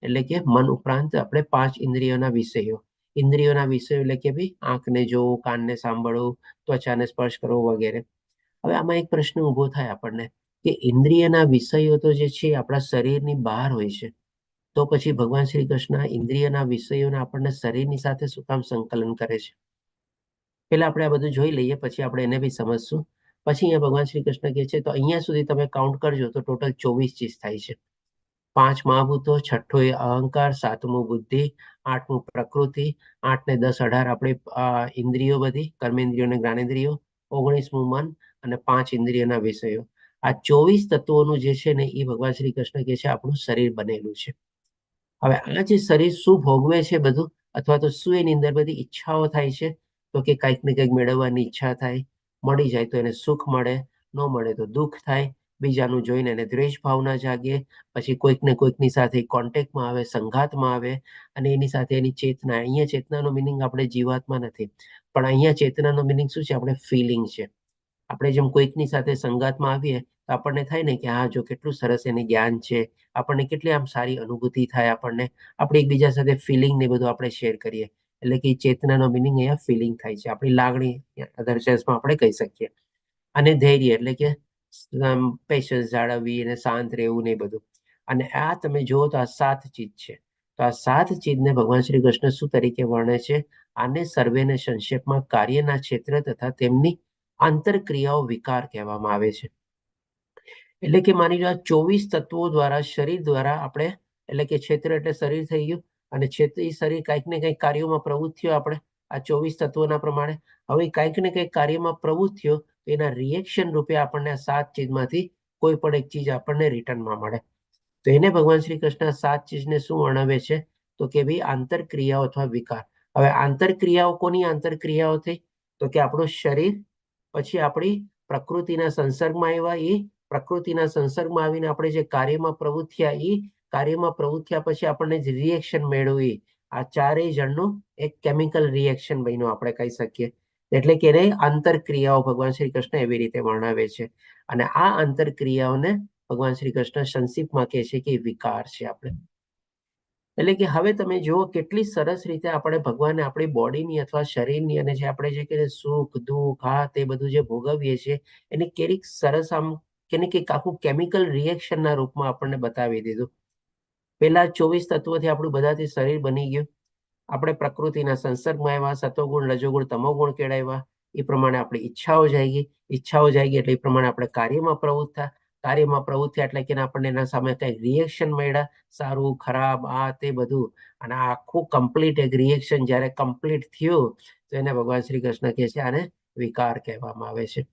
એટલે કે મન ઉપરાંત આપણે 5 ઇન્દ્રિયોના વિષયો. ઇન્દ્રિયોના વિષયો એટલે કે ભાઈ આંખને જોવું, કાનને સાંભળવું, ત્વચાને સ્પર્શ કરવો વગેરે. હવે આમાં એક પ્રશ્ન ઊભો થાય આપણને કે ઇન્દ્રિયના વિષયો તો જે છે આપણા શરીરની બહાર હોય છે, તો પછી ભગવાન શ્રી કૃષ્ણ ઇન્દ્રિયના વિષયોને આપણને શરીરની સાથે શું કામ સંકલન કરે છે? પેલા આપણે આ બધું જોઈ લઈએ, પછી આપણે એને બી સમજશું. પછી અહીંયા ભગવાન શ્રી કૃષ્ણ કહે છે તો અહીંયા સુધી તમે કાઉન્ટ કરજો તો ટોટલ 24 ચીજ થાય છે. 5 મહાભૂતો, છઠ્ઠું એ અહંકાર, 7મું બુદ્ધિ, 8મું પ્રકૃતિ, 8 ને 10 18 આપણી ઇન્દ્રિયો બધી, કર્મેન્દ્રિયો અને જ્ઞાનેન્દ્રિયો, 19મું મન અને 5 ઇન્દ્રિયોના વિષયો. આ 24 તત્વોનું જે છે ને એ ભગવાન શ્રી કૃષ્ણ કહે છે આપણું શરીર બનેલું છે. હવે આ જે શરીર શું ભોગવે છે બધું, અથવા તો શું એની અંદર બધી ઈચ્છાઓ થાય છે, તો કે કંઈક ને કંઈક મેળવવાની ઈચ્છા થાય, મળી જાય તો એને સુખ મળે, ન મળે તો દુઃખ થાય, બીજાનું જોઈને એને દ્વેષ ભાવના જાગે, પછી કોઈક ને કોઈકની સાથે કોન્ટેક્ટમાં આવે, સંઘાતમાં આવે, અને એની સાથે એની ચેતના. અહીંયા ચેતનાનો મિનિંગ આપણે જીવાત્મા નથી, પણ અહીંયા ચેતનાનો મિનિંગ શું છે? આપણે ફિલિંગ છે. આપણે જેમ કોઈકની સાથે સંગાતમાં આવીએ તો આપણને થાય ને કે હા જો કેટલું સરસ એને જ્ઞાન છે, આપણને કેટલી આમ સારી અનુભૂતિ થાય, આપણને આપણે એકબીજા સાથે ફિલિંગ ને બધું આપણે શેર કરીએ, એટલે કે ચેતનાનો મિનિંગ અહીંયા ફિલિંગ થાય છે, આપણી લાગણી અધર સેન્સમાં આપણે કહી શકીએ. અને ધૈર્ય એટલે કે પેશન્સ જાળવવી અને શાંત રહેવું ને બધું. અને આ તમે જુઓ તો આ 7 ચીજ છે. તો આ 7 ચીજને ભગવાન શ્રી કૃષ્ણ શું તરીકે વર્ણે છે? આને સર્વેને સંક્ષેપમાં કાર્યના ક્ષેત્ર તથા તેમની આંતરક્રિયાઓ વિકાર કહેવામાં આવે છે. એટલે કે માની લો 24 તત્વો દ્વારા, શરીર દ્વારા આપણે, એટલે કે ક્ષેત્ર એટલે શરીર થઈ ગયું, અને ક્ષેત્રી શરીર કંઈક ને કંઈક કાર્યોમાં પ્રવૃત્ત થયો આપણે આ 24 તત્વોના પ્રમાણે. હવે કંઈક ને કંઈક કાર્યમાં પ્રવૃત્ત થયો તો એના રિએક્શન રૂપે આપણને આ 7 ચીજમાંથી કોઈ પણ એક ચીજ આપણને રિટર્નમાં મળે. તો એને ભગવાન શ્રી કૃષ્ણ 7 ચીજને શું વર્ણવે છે? તો કે ભાઈ આંતરક્રિયાઓ અથવા વિકાર. હવે આંતરક્રિયાઓ કોની આંતરક્રિયાઓ થઈ? તો કે આપણું શરીર, પછી આપણી પ્રકૃતિના સંસર્ગમાં આવ્યા, એ પ્રકૃતિના સંસર્ગમાં આવીને આપણે જે કાર્યમાં પ્રવૃત્ત થયા, એ કાર્યમાં પ્રવૃત્ત થયા પછી આપણને જે રિએક્શન મેળવી, આ ચારેય જણનું એક કેમિકલ રિએક્શન બન્યું આપણે કહી શકીએ. એટલે કે એને આંતરક્રિયાઓ ભગવાન શ્રી કૃષ્ણ એવી રીતે વર્ણવે છે. અને આ આંતરક્રિયાઓને ભગવાન શ્રી કૃષ્ણ સંક્ષિપ્તમાં કહે છે કે વિકાર છે આપણે. એટલે કે હવે તમે જુઓ કેટલી સરસ રીતે આપણે ભગવાને આપણી બોડીની અથવા શરીરની, અને જે આપણે જે કહીએ સુખ દુઃખ આ તે બધું જે ભોગવીએ છીએ એને કેરીક સરસ આમ કે આખું કેમિકલ રિએક્શનના રૂપમાં આપણને બતાવી દીધું. પેલા 24 તત્વોથી આપણું બધાથી શરીર બની ગયું, આપણે પ્રકૃતિના સંસર્ગમાં આવ્યા, સતોગુણ રજોગુણ તમોગુણ કેળવ્યા, એ પ્રમાણે આપણી ઈચ્છાઓ જાગી એટલે એ પ્રમાણે આપણે કાર્યમાં પ્રવૃત્ત થયા, કાર્યમાં પ્રવૃત્તિ એટલે કે આપણને એના સામે કઈ રિએક્શન મળ્યા, સારું ખરાબ આ તે બધું. અને આ આખું કમ્પ્લીટ એક રિએક્શન જ્યારે કમ્પ્લીટ થયું તો એને ભગવાન શ્રી કૃષ્ણ કહે છે આને વિકાર કહેવામાં આવે છે.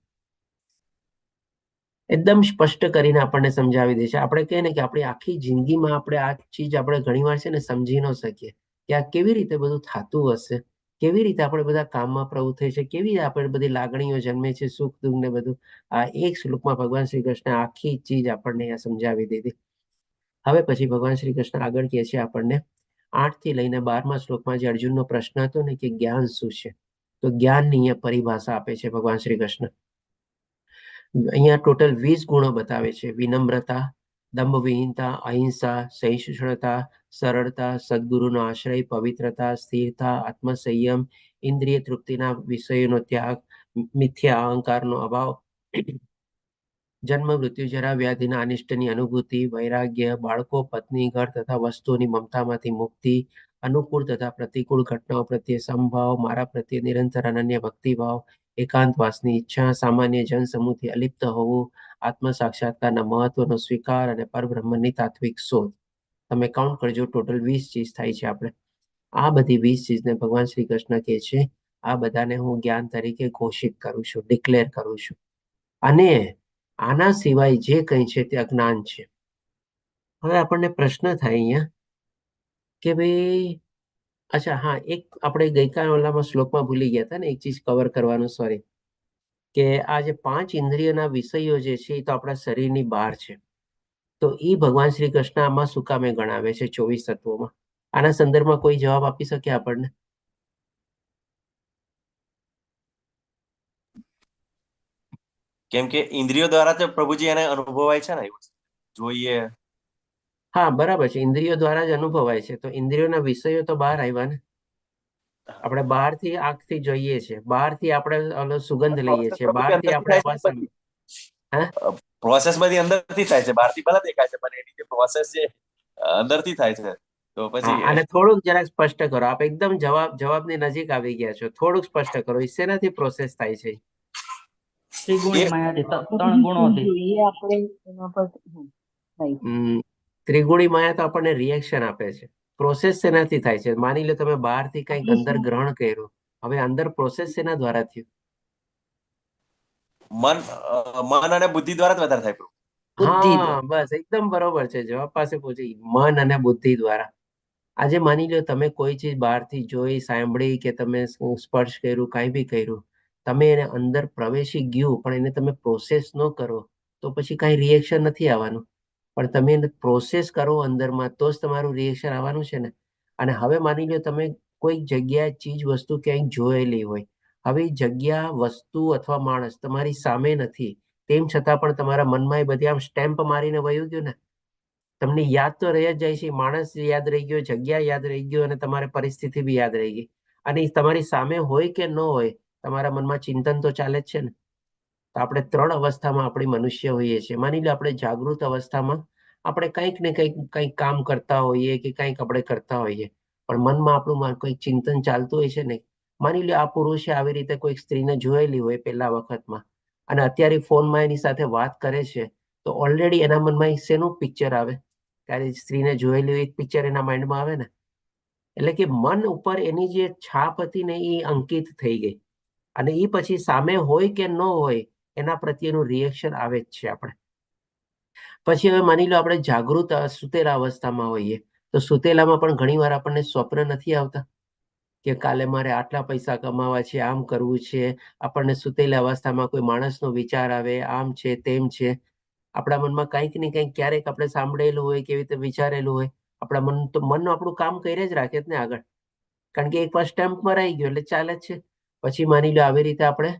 એકદમ સ્પષ્ટ કરીને આપણને સમજાવી દે છે. આપણે કહીએ ને કે આપણી આખી જિંદગીમાં આપણે આ ચીજ આપણે ઘણીવાર છે ને સમજી ન શકીએ કે આ કેવી રીતે બધું થતું હશે, કેવી રીતે આપણે બધા કામમાં પ્રવૃત્ત થઈ છે, કેવી રીતે આપણે બધી લાગણીઓ જન્મે છે, સુખ દુઃખ ને બધું. આ એક શ્લોકમાં ભગવાન શ્રી કૃષ્ણ આખી ચીજ આપણને અહીંયા સમજાવી દીધી. હવે પછી ભગવાન શ્રી કૃષ્ણ આગળ કહે છે આપણને 8 થી લઈને 12મા શ્લોકમાં જે અર્જુનનો પ્રશ્ન હતો ને કે જ્ઞાન શું છે, તો જ્ઞાનની અહીંયા પરિભાષા આપે છે ભગવાન શ્રી કૃષ્ણ. અહીંયા ટોટલ 20 ગુણો બતાવે છે: વિનમ્રતા, દંભવિહીનતા, અહિંસા, સહિષ્ણુતા, સરળતા, સદગુરુનો આશ્રય, પવિત્રતા, સ્થિરતા, આત્મસંયમ, ઇન્દ્રિય તૃપ્તિના વિષયોનો ત્યાગ, મિથ્યા અહંકારનો અભાવ, જન્મ મૃત્યુ જરા વ્યાધિના અનિષ્ટની અનુભૂતિ, વૈરાગ્ય, બાળકો પત્ની ઘર તથા વસ્તુઓની મમતામાંથી મુક્તિ, અનુકૂળ તથા પ્રતિકૂળ ઘટનાઓ પ્રત્યે સમભાવ, મારા પ્રત્યે નિરંતર અનન્ય ભક્તિભાવ, એકાંતવાસની ઈચ્છા, સામાન્ય જનસમૂહથી અલિપ્ત હોવું, આત્મ સાક્ષાત્કારના મહત્વનો સ્વીકાર અને પરબ્રહ્મની તાત્વિક શોધ. તમે કાઉન્ટ કરજો, ટોટલ 20 ચીજ થાય છે. આપણે આ બધી 20 ચીજને ભગવાન શ્રી કૃષ્ણ કહે છે આ બધાને હું જ્ઞાન તરીકે ઘોષિત કરું છું, ડિક્લેર કરું છું. અને આના સિવાય જે કંઈ છે તે અજ્ઞાન છે. હવે આપણને પ્રશ્ન થાય અહીંયા કે ભાઈ અચ્છા હા, એક આપણે ગઈકાલ ઓલામાં શ્લોકમાં ભૂલી ગયા હતા ને એક ચીજ કવર કરવાનું, સોરી, કે આ જે 5 ઇન્દ્રિયોના વિષયો જે છે એ તો આપણા શરીરની બહાર છે. તો એ ભગવાન શ્રી કૃષ્ણ આમાં શું કામે ગણાવે છે 24 તત્વોમાં? આના સંદર્ભમાં કોઈ જવાબ આપી શકે આપણને? કેમ કે ઇન્દ્રિયો દ્વારા તો પ્રભુજી એને અનુભવાય છે ને, એવું જોઈએ. હા બરાબર છે, ઇન્દ્રિયો દ્વારા જ અનુભવાય છે. તો ઇન્દ્રિયોના વિષયો તો બહાર આવ્યા ને. આપણે બહારથી આંખથી જોઈએ છે, બહારથી આપણે સુગંધ લઈએ છીએ, બહારથી આપણે પ્રોસેસ બધી અંદરથી થાય છે, બહારથી ભલે દેખાય છે પણ એની જે પ્રોસેસ છે અંદરથી થાય છે. તો પછી અને થોડુંક જરાક સ્પષ્ટ કરો, આપ એકદમ જવાબની નજીક આવી ગયા છો, થોડુંક સ્પષ્ટ કરો, શેનાથી પ્રોસેસ થાય છે? ત્રિગુણી માયાથી, 3 ગુણોથી. જોઈએ આપણે એના પર. ત્રિગુણી માયા તો આપણને રિએક્શન આપે છે. પ્રોસેસ શેનાથી થાય છે? માની લો તમે બહારથી કંઈક અંદર ગ્રહણ કર્યું, હવે અંદર પ્રોસેસ શેના દ્વારા થયું? મન અને બુદ્ધિ દ્વારા જ વધારે થાય પ્રભુ. બુદ્ધિ હા, બસ એકદમ બરોબર છે. જવાબ પાસે પહોંચી. મન અને બુદ્ધિ દ્વારા. આજે માની લો તમે કોઈ ચીજ બહારથી જોઈ, સાંભળી કે તમે સ્પર્શ કર્યું, કાંઈ બી કર્યું, તમે એને અંદર પ્રવેશી ગયું પણ એને તમે પ્રોસેસ ન કરો તો પછી કાંઈ રિએક્શન નથી આવવાનું. પણ તમે એને પ્રોસેસ કરો અંદરમાં તો જ તમારું રિએક્શન આવવાનું છે ને. અને હવે માની લો તમે કોઈ જગ્યાએ ચીજ વસ્તુ ક્યાંય જોયેલી હોય, હવે એ જગ્યા, વસ્તુ અથવા માણસ તમારી સામે નથી, તેમ છતાં પણ તમારા મનમાં એ બધી આમ સ્ટેમ્પ મારીને વયું ગયું ને. તમને યાદ તો રહી જ જાય છે. માણસ યાદ રહી ગયો, જગ્યા યાદ રહી ગયો અને તમારે પરિસ્થિતિ બી યાદ રહી ગઈ. અને ઈ તમારી સામે હોય કે ન હોય, તમારા મનમાં ચિંતન તો ચાલે જ છે ને. તો આપણે 3 અવસ્થામાં આપણી મનુષ્ય હોઈએ છીએ. માની લો આપણે જાગૃત અવસ્થામાં આપણે કંઈક ને કંઈક કામ કરતા હોઈએ કે કંઈક આપણે કરતા હોઈએ, પણ મનમાં આપણું કંઈક ચિંતન ચાલતું હોય છે ને. માની લો આ પુરુષે આવી રીતે કોઈક સ્ત્રીને જોયેલી હોય પહેલા વખતમાં અને અત્યારે ફોનમાં એની સાથે વાત કરે છે, તો ઓલરેડી એના મનમાં શેનું પિક્ચર આવે? ત્યારે સ્ત્રીને જોયેલી એક પિક્ચર એના માઇન્ડમાં આવે ને. એટલે કે મન ઉપર એની જે છાપ હતી ને એ અંકિત થઈ ગઈ. અને એ પછી સામે હોય કે ન હોય એના પ્રત્યેનું રિએક્શન આવે જ છે આપણે. પછી હવે માની લો આપણે જાગૃત સુતેલા અવસ્થામાં હોઈએ, તો સુતેલામાં પણ ઘણીવાર આપણને સ્વપ્ન નથી આવતા કે કાલે મારે આટલા પૈસા કમાવા છે, આમ કરવું છે. આપણને સુતેલા અવસ્થામાં કોઈ માણસનો વિચાર આવે, આમ છે, તેમ છે. આપણા મનમાં કંઈક ને કંઈક ક્યારેક આપણે સાંભળેલું હોય, કેવી રીતે વિચારેલું હોય, આપણા મન આપણું કામ કરે જ રાખે જ ને આગળ. કારણ કે એકવાર સ્ટેમ્પમાં રહી ગયો એટલે ચાલે જ છે. પછી માની લો આવી રીતે આપણે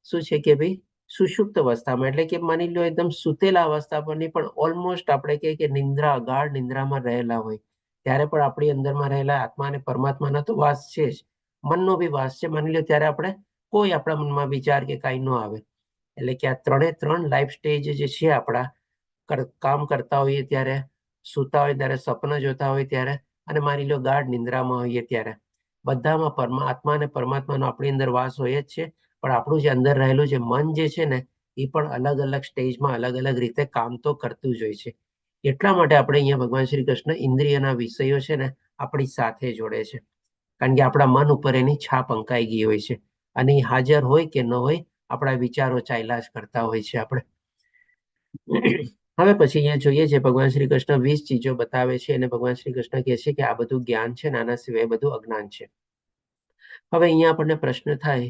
શું છે કે ભાઈ સુષુપ્ત અવસ્થામાં, એટલે કે માની લો એકદમ સુતેલા અવસ્થા પર નહીં, પણ ઓલમોસ્ટ આપણે કહીએ કે નિંદ્રા, ગાઢ નિંદ્રામાં રહેલા હોય, ત્યારે પણ આપણી અંદરમાં રહેલા આત્મા અને પરમાત્માનો તો વાસ છે જ, મનનો બી વાસ છે. માની લો ત્યારે આપણે કોઈ આપણા મનમાં વિચાર કે કાંઈ ન આવે. એટલે કે આ 3 લાઈફ સ્ટેજ જે છે આપણા, કામ કરતા હોઈએ ત્યારે, સૂતા હોય ત્યારે, સપના જોતા હોય ત્યારે, અને માની લો ગાઢ નિંદ્રામાં હોઈએ ત્યારે, બધામાં પરમાત્મા અને પરમાત્માનો આપણી અંદર વાસ હોય જ છે. પણ આપણું જે અંદર રહેલું જે મન જે છે ને, એ પણ અલગ અલગ સ્ટેજમાં અલગ અલગ રીતે કામ તો કરતું જ હોય છે. એટલા માટે આપણે અહીંયા ભગવાન શ્રી કૃષ્ણ ઇન્દ્રિયના વિષયો છે ને આપણી સાથે જોડે છે. કારણ કે આપણા મન ઉપર એની છાપ અંકાઈ ગઈ હોય છે. અને એ હાજર હોય કે ન હોય, આપણા વિચારો ચાલ્યા જ કરતા હોય છે આપણે. હવે પછી અહીંયા જોઈએ છે ભગવાન શ્રી કૃષ્ણ 20 ચીજો બતાવે છે અને ભગવાન શ્રી કૃષ્ણ કહે છે કે આ બધું જ્ઞાન છે, આના સિવાય બધું અજ્ઞાન છે. હવે અહીંયા આપણને પ્રશ્ન થાય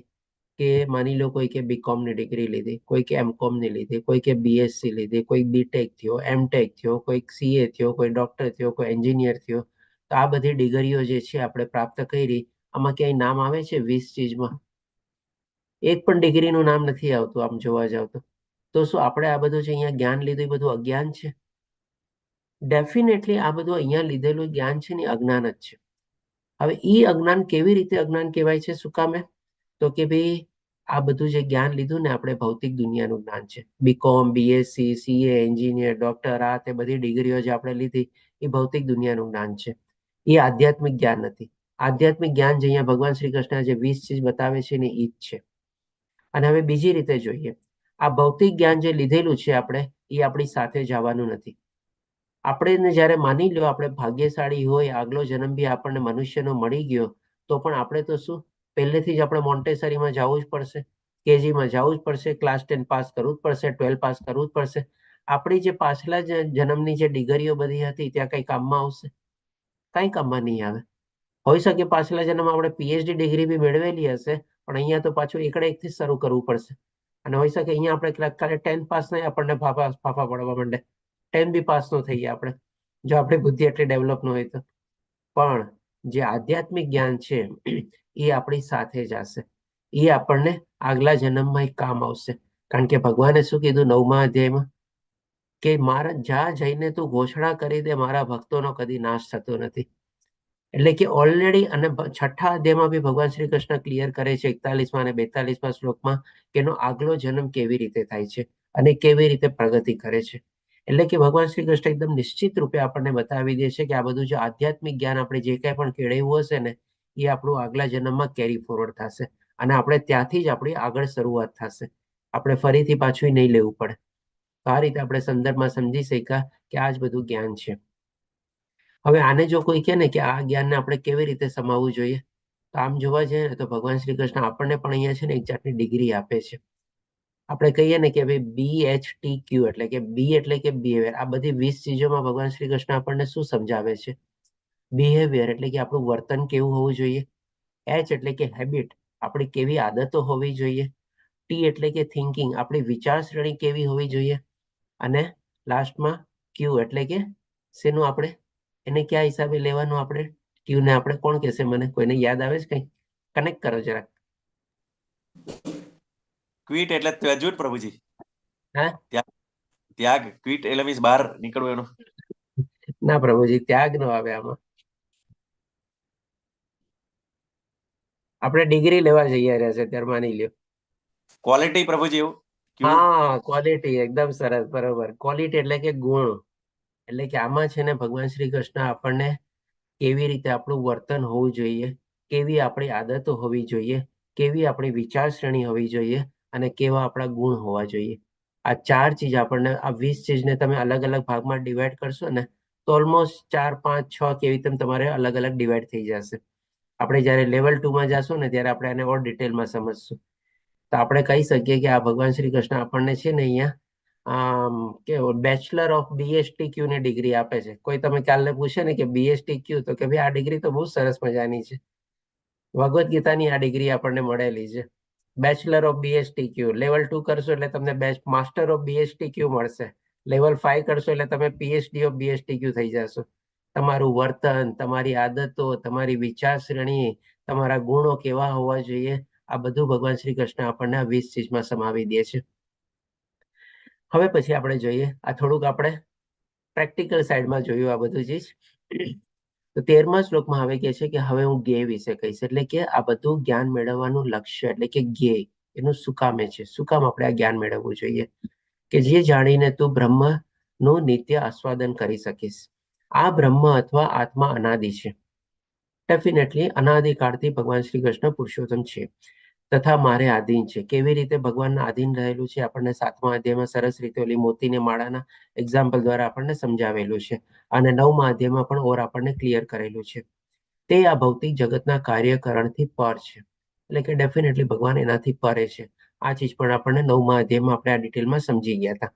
કે માની લો કોઈ કે BCom ની ડિગ્રી લીધી, કોઈ કે MCom ની લીધી, કોઈ કે BSc લીધી, કોઈ BTech થયો, MTech થયો, કોઈ CA થયો, કોઈ ડોક્ટર થયો, કોઈ એન્જિનિયર થયો. તો આ બધી ડિગ્રીઓ જે છે આપણે પ્રાપ્ત કરી, આમાં ક્યાંય નામ આવે છે 20 ચીજમાં? એક પણ ડિગ્રીનું નામ નથી આવતું આમ જોવા જાવ તો. તો શું આપણે આ બધું જે અહીંયા જ્ઞાન લીધું એ બધું અજ્ઞાન છે? ડેફિનેટલી આ બધું અહીંયા લીધેલું જ્ઞાન છે ને અજ્ઞાન જ છે. હવે એ અજ્ઞાન કેવી રીતે અજ્ઞાન કહેવાય છે? શું કામે? તો કે ભાઈ આ બધું જે જ્ઞાન લીધું ને આપણે ભૌતિક દુનિયાનું જ્ઞાન છે. BCom, BSc, CA, engineer, doctor, આ તે બધી ડિગ્રીઓ જે આપણે લીધી એ ભૌતિક દુનિયાનું જ્ઞાન છે. એ આધ્યાત્મિક જ્ઞાન નથી. આધ્યાત્મિક જ્ઞાન જે અહીંયા ભગવાન શ્રી કૃષ્ણ જે 20 ચીજ બતાવે છે ને એ જ છે. અને હવે બીજી રીતે જોઈએ, આ ભૌતિક જ્ઞાન જે લીધેલું છે આપણે, એ આપણી સાથે જવાનું નથી. આપણે જ્યારે માની લો આપણે ભાગ્યશાળી હોય, આગલો જન્મ બી આપણને મનુષ્યનો મળી ગયો, તો પણ આપણે તો શું પહેલેથી જ આપણે મોન્ટેસરીમાં જવું જ પડશે, KGમાં જવું જ પડશે, ક્લાસ 10 પાસ કરવું જ પડશે, 12 પાસ કરવું જ પડશે. આપણી જે પાછલા જન્મની જે ડિગ્રીઓ બધી હતી ત્યાં કઈ કામમાં આવશે? કઈ કામમાં નહીં આવે. હોઈ શકે પાછલા જન્મમાં આપણે PhD ડિગ્રી બી મેળવેલી હશે, પણ અહીંયા તો પાછું એકથી શરૂ કરવું પડશે. અને હોઈ શકે અહીંયા આપણે ખાલી 10 પાસ નહીં, આપણને ફાફા પડવા માંડે, 10 બી પાસ ન થઈએ આપણે, જો આપણી બુદ્ધિ એટલી ડેવલપ ન હોય તો. પણ જે આધ્યાત્મિક જ્ઞાન છે એ આપણી સાથે જ હશે. એ આપણને આગલા જન્મમાં કામ આવશે. કારણ કે ભગવાને શું કીધું 9મા અધ્યાયમાં કે મારા જ્યાં જઈને તું ઘોષણા કરી દે, મારા ભક્તોનો કદી નાશ થતો નથી. એટલે કે ઓલરેડી, અને 6ઠ્ઠા અધ્યાયમાં બી ભગવાન શ્રી કૃષ્ણ ક્લિયર કરે છે 41મા અને 42મા શ્લોકમાં કે એનો આગલો જન્મ કેવી રીતે થાય છે અને કેવી રીતે પ્રગતિ કરે છે. એટલે કે ભગવાન શ્રી કૃષ્ણ એકદમ નિશ્ચિત રૂપે આપણને બતાવી દે છે કે આ બધું જે આધ્યાત્મિક જ્ઞાન આપણે જે કંઈ પણ કેળવ્યું હશે ને, એ આપણું આગલા જન્મમાં કેરી ફોરવર્ડ થશે અને આપણે ત્યાંથી જ આપણી આગળ શરૂઆત થશે. આપણે ફરીથી પાછું નહીં લેવું પડે. આ રીતે આપણે સંદર્ભમાં સમજી શક્યા કે આ જ બધું જ્ઞાન છે. હવે આને જો કોઈ કહે ને કે આ જ્ઞાનને આપણે કેવી રીતે સમાવવું જોઈએ, તો આમ જોવા જઈએ ને તો ભગવાન શ્રી કૃષ્ણ આપણને પણ અહીંયા છે ને એક જાતની ડિગ્રી આપે છે. આપણે કહીએ ને કે ભાઈ BHTQ એટલે કે બી એટલે કે બિહેવિયર. આ બધી 20 ચીજોમાં ભગવાન શ્રી કૃષ્ણ આપણને શું સમજાવે છે? બિહેવિયર એટલે કે આપણું વર્તન કેવું હોવું જોઈએ. H એટલે કે હેબિટ, આપણી કેવી આદતો હોવી જોઈએ. T એટલે કે થિંકિંગ, આપણી વિચારસરણી કેવી હોવી જોઈએ. અને લાસ્ટમાં Q એટલે કે શેનું આપણે એને કયા હિસાબે લેવાનું આપણે? Q ને આપણે કોણ કહેશે? મને કોઈને યાદ આવે છે કંઈ? કનેક્ટ કરો જરાક. ક્વિટ એટલે ત્યજવું જ પ્રભુજી. હા ત્યાગ, ક્વિટ એટલે મીન્સ બહાર નીકળવું એનું. ના પ્રભુજી, ત્યાગ નો આવે આમાં. આપણે ડિગ્રી લેવા જઈ રહ્યા છે ત્યારે માની લ્યો. ક્વોલિટી પ્રભુજી એવું. હા, ક્વોલિટી, એકદમ સરસ, બરોબર. ક્વોલિટી એટલે કે ગુણ. એટલે કે આમાં છે ને ભગવાન શ્રી કૃષ્ણ આપણને કેવી રીતે આપણું વર્તન હોવું જોઈએ, કેવી આપણી આદતો હોવી જોઈએ, કેવી આપણી વિચારસરણી હોવી જોઈએ અને કેવા આપણા ગુણ હોવા જોઈએ. આ 4 ચીજ આપણને, આ 20 ચીજને તમે અલગ અલગ ભાગમાં ડિવાઈડ કરશો ને તો ઓલમોસ્ટ 4, 5, 6 કેવી રીતે તમારે અલગ અલગ ડિવાઈડ થઈ જશે. આપણે જ્યારે લેવલ 2માં જશું ને ત્યારે આપણે આને ઓર ડિટેલમાં સમજશું. તો આપણે કહી શકીએ કે આ ભગવાન શ્રી કૃષ્ણ આપણને છે ને અહીંયા કે બેચલર ઓફ BSTQ ની ડિગ્રી આપે છે. કોઈ તમે કાલે પૂછે ને કે BSTQ, તો કે ભાઈ આ ડિગ્રી તો બહુ સરસ મજાની છે. ભગવદ્ ગીતાની આ ડિગ્રી આપણને મળેલી છે. Bachelor of BSTQ. લેવલ 2 કરશો એટલે તમને માસ્ટર ઓફ BSTQ મળશે. લેવલ 5 કરશો એટલે તમે PhD ઓફ BSTQ થઈ જશો. તમારું વર્તન, તમારી આદતો, તમારી વિચારસરણી, તમારા ગુણો કેવા હોવા જોઈએ, આ બધું ભગવાન શ્રી કૃષ્ણ આપણને આ 20 ચીજમાં સમાવી દે છે. હવે પછી આપણે જોઈએ, આ થોડુંક આપણે પ્રેક્ટિકલ સાઈડમાં જોયું આ બધું ચીજ. તો 13મા શ્લોકમાં હવે કહે છે કે હવે હું જ્ઞેય વિશે કહીશ. એટલે કે આ બધું જ્ઞાન મેળવવાનું લક્ષ્ય એટલે કે જ્ઞેય એનું શું કામે છે, શું કામ આપણે આ જ્ઞાન મેળવવું જોઈએ? કે જે જાણીને તું બ્રહ્મનું નિત્ય આસ્વાદન કરી શકીશ. આ બ્રહ્મ અથવા આત્મા અનાદિ છે. ડેફિનેટલી અનાદિકાળથી ભગવાન શ્રી કૃષ્ણ પુરુષોત્તમ છે તથા મારે આધીન છે. કેવી રીતે ભગવાનના આધીન રહેલું છે આપણને 7મા અધ્યાયમાં સરસ રીતે ઓલી મોતીને માળાના એક્ઝામ્પલ દ્વારા આપણને સમજાવેલું છે. અને 9મા અધ્યાયમાં પણ ઓર આપણને ક્લિયર કરેલું છે. તે આ ભૌતિક જગતના કાર્યકરણથી પર છે. એટલે કે ડેફિનેટલી ભગવાન એનાથી પરે છે. આ ચીજ પણ આપણને 9મા અધ્યાયમાં આપણે આ ડિટેલમાં સમજી ગયા હતા.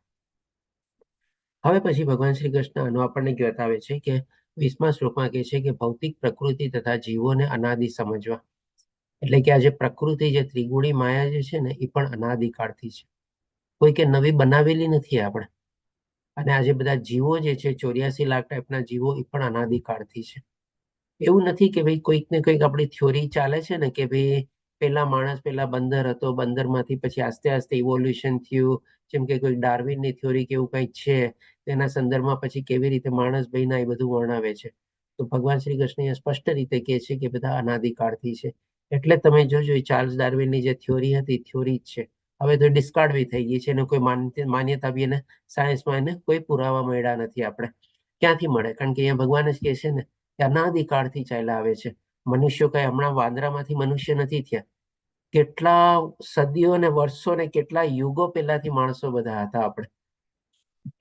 હવે પછી ભગવાન શ્રી કૃષ્ણ આનો આપણને બતાવે છે કે 20મા શ્લોકમાં કહે છે કે ભૌતિક પ્રકૃતિ તથા જીવોને અનાદિ સમજવા. એટલે કે આ જે પ્રકૃતિ, જે ત્રિગુણી માયા જે છે ને એ પણ અનાદિકાળથી છે. કોઈ કે નવી બનાવેલી નથી આપણે. અને આ જે બધા જીવો જે છે 84 લાખ ટાઈપના જીવો એ પણ અનાદિકાળથી છે. એવું નથી કે ભાઈ કોઈક ને કોઈક આપણી થિયોરી ચાલે છે ને કે ભાઈ પેલા માણસ પેલા બંદર હતો, બંદરમાંથી પછી આસ્તે આસ્તે ઇવોલ્યુશન થયું, જેમ કે કોઈ ડાર્વિનની થિયોરી કે એવું કંઈક છે, તેના સંદર્ભમાં પછી કેવી રીતે માણસ બન્યા એ બધું વર્ણવે છે. તો ભગવાન શ્રી કૃષ્ણ એ સ્પષ્ટ રીતે કહે છે કે બધા અનાદિકાળથી છે. એટલે તમે જોજો ચાર્લ્સ ડાર્વિનની જે થિયોરી હતી થિયોરી જ છે. હવે તો ડિસ્કાર્ડ બી થઈ ગઈ છે અને કોઈ માન્યતા બી એને સાયન્સમાં એને કોઈ પુરાવા મળ્યા નથી. આપણે ક્યાંથી મળે? કારણ કે અહીંયા ભગવાન જ કહે છે ને કે અનાદિકાળથી ચાલ્યા આવે છે. મનુષ્યો કઈ હમણાં વાંદરામાંથી મનુષ્ય નથી થયા. કેટલા સદીઓ ને વર્ષો ને કેટલા યુગો પહેલાથી માણસો બધા હતા આપણે.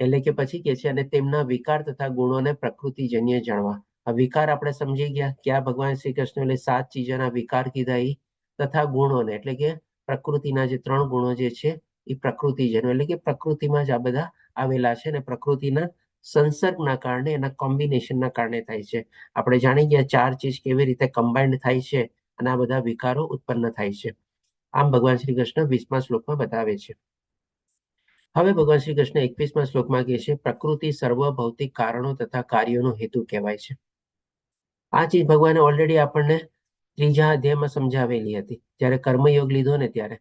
એટલે કે પછી કે છે અને તેમના વિકાર તથા ગુણોને પ્રકૃતિજન્ય જાણવા. આ વિકાર આપણે સમજી ગયા કે આ ભગવાન શ્રી કૃષ્ણ એટલે 7 ચીજોના વિકાર કીધા એ તથા ગુણોને, એટલે કે પ્રકૃતિના જે 3 ગુણો જે છે એ પ્રકૃતિજન્ય એટલે કે પ્રકૃતિમાં જ આ બધા આવેલા છે અને પ્રકૃતિના સંસર્ગના કારણે, એના કોમ્બિનેશનના કારણે થાય છે. આપણે જાણી ગયા 4 ચીજ કેવી રીતે કમ્બાઇન્ડ થાય છે અને આ બધા વિકારો ઉત્પન્ન થાય છે. આમ ભગવાન શ્રી કૃષ્ણ 20મા શ્લોકમાં બતાવે છે. હવે ભગવાન શ્રી કૃષ્ણ 21મા શ્લોકમાં કહે છે પ્રકૃતિ સર્વ ભૌતિક કારણો તથા કાર્યોનો હેતુ કહેવાય છે. આ ચીજ ભગવાને ઓલરેડી આપણને 3જા અધ્યાયમાં સમજાવેલી હતી જ્યારે કર્મયોગ લીધો ને ત્યારે,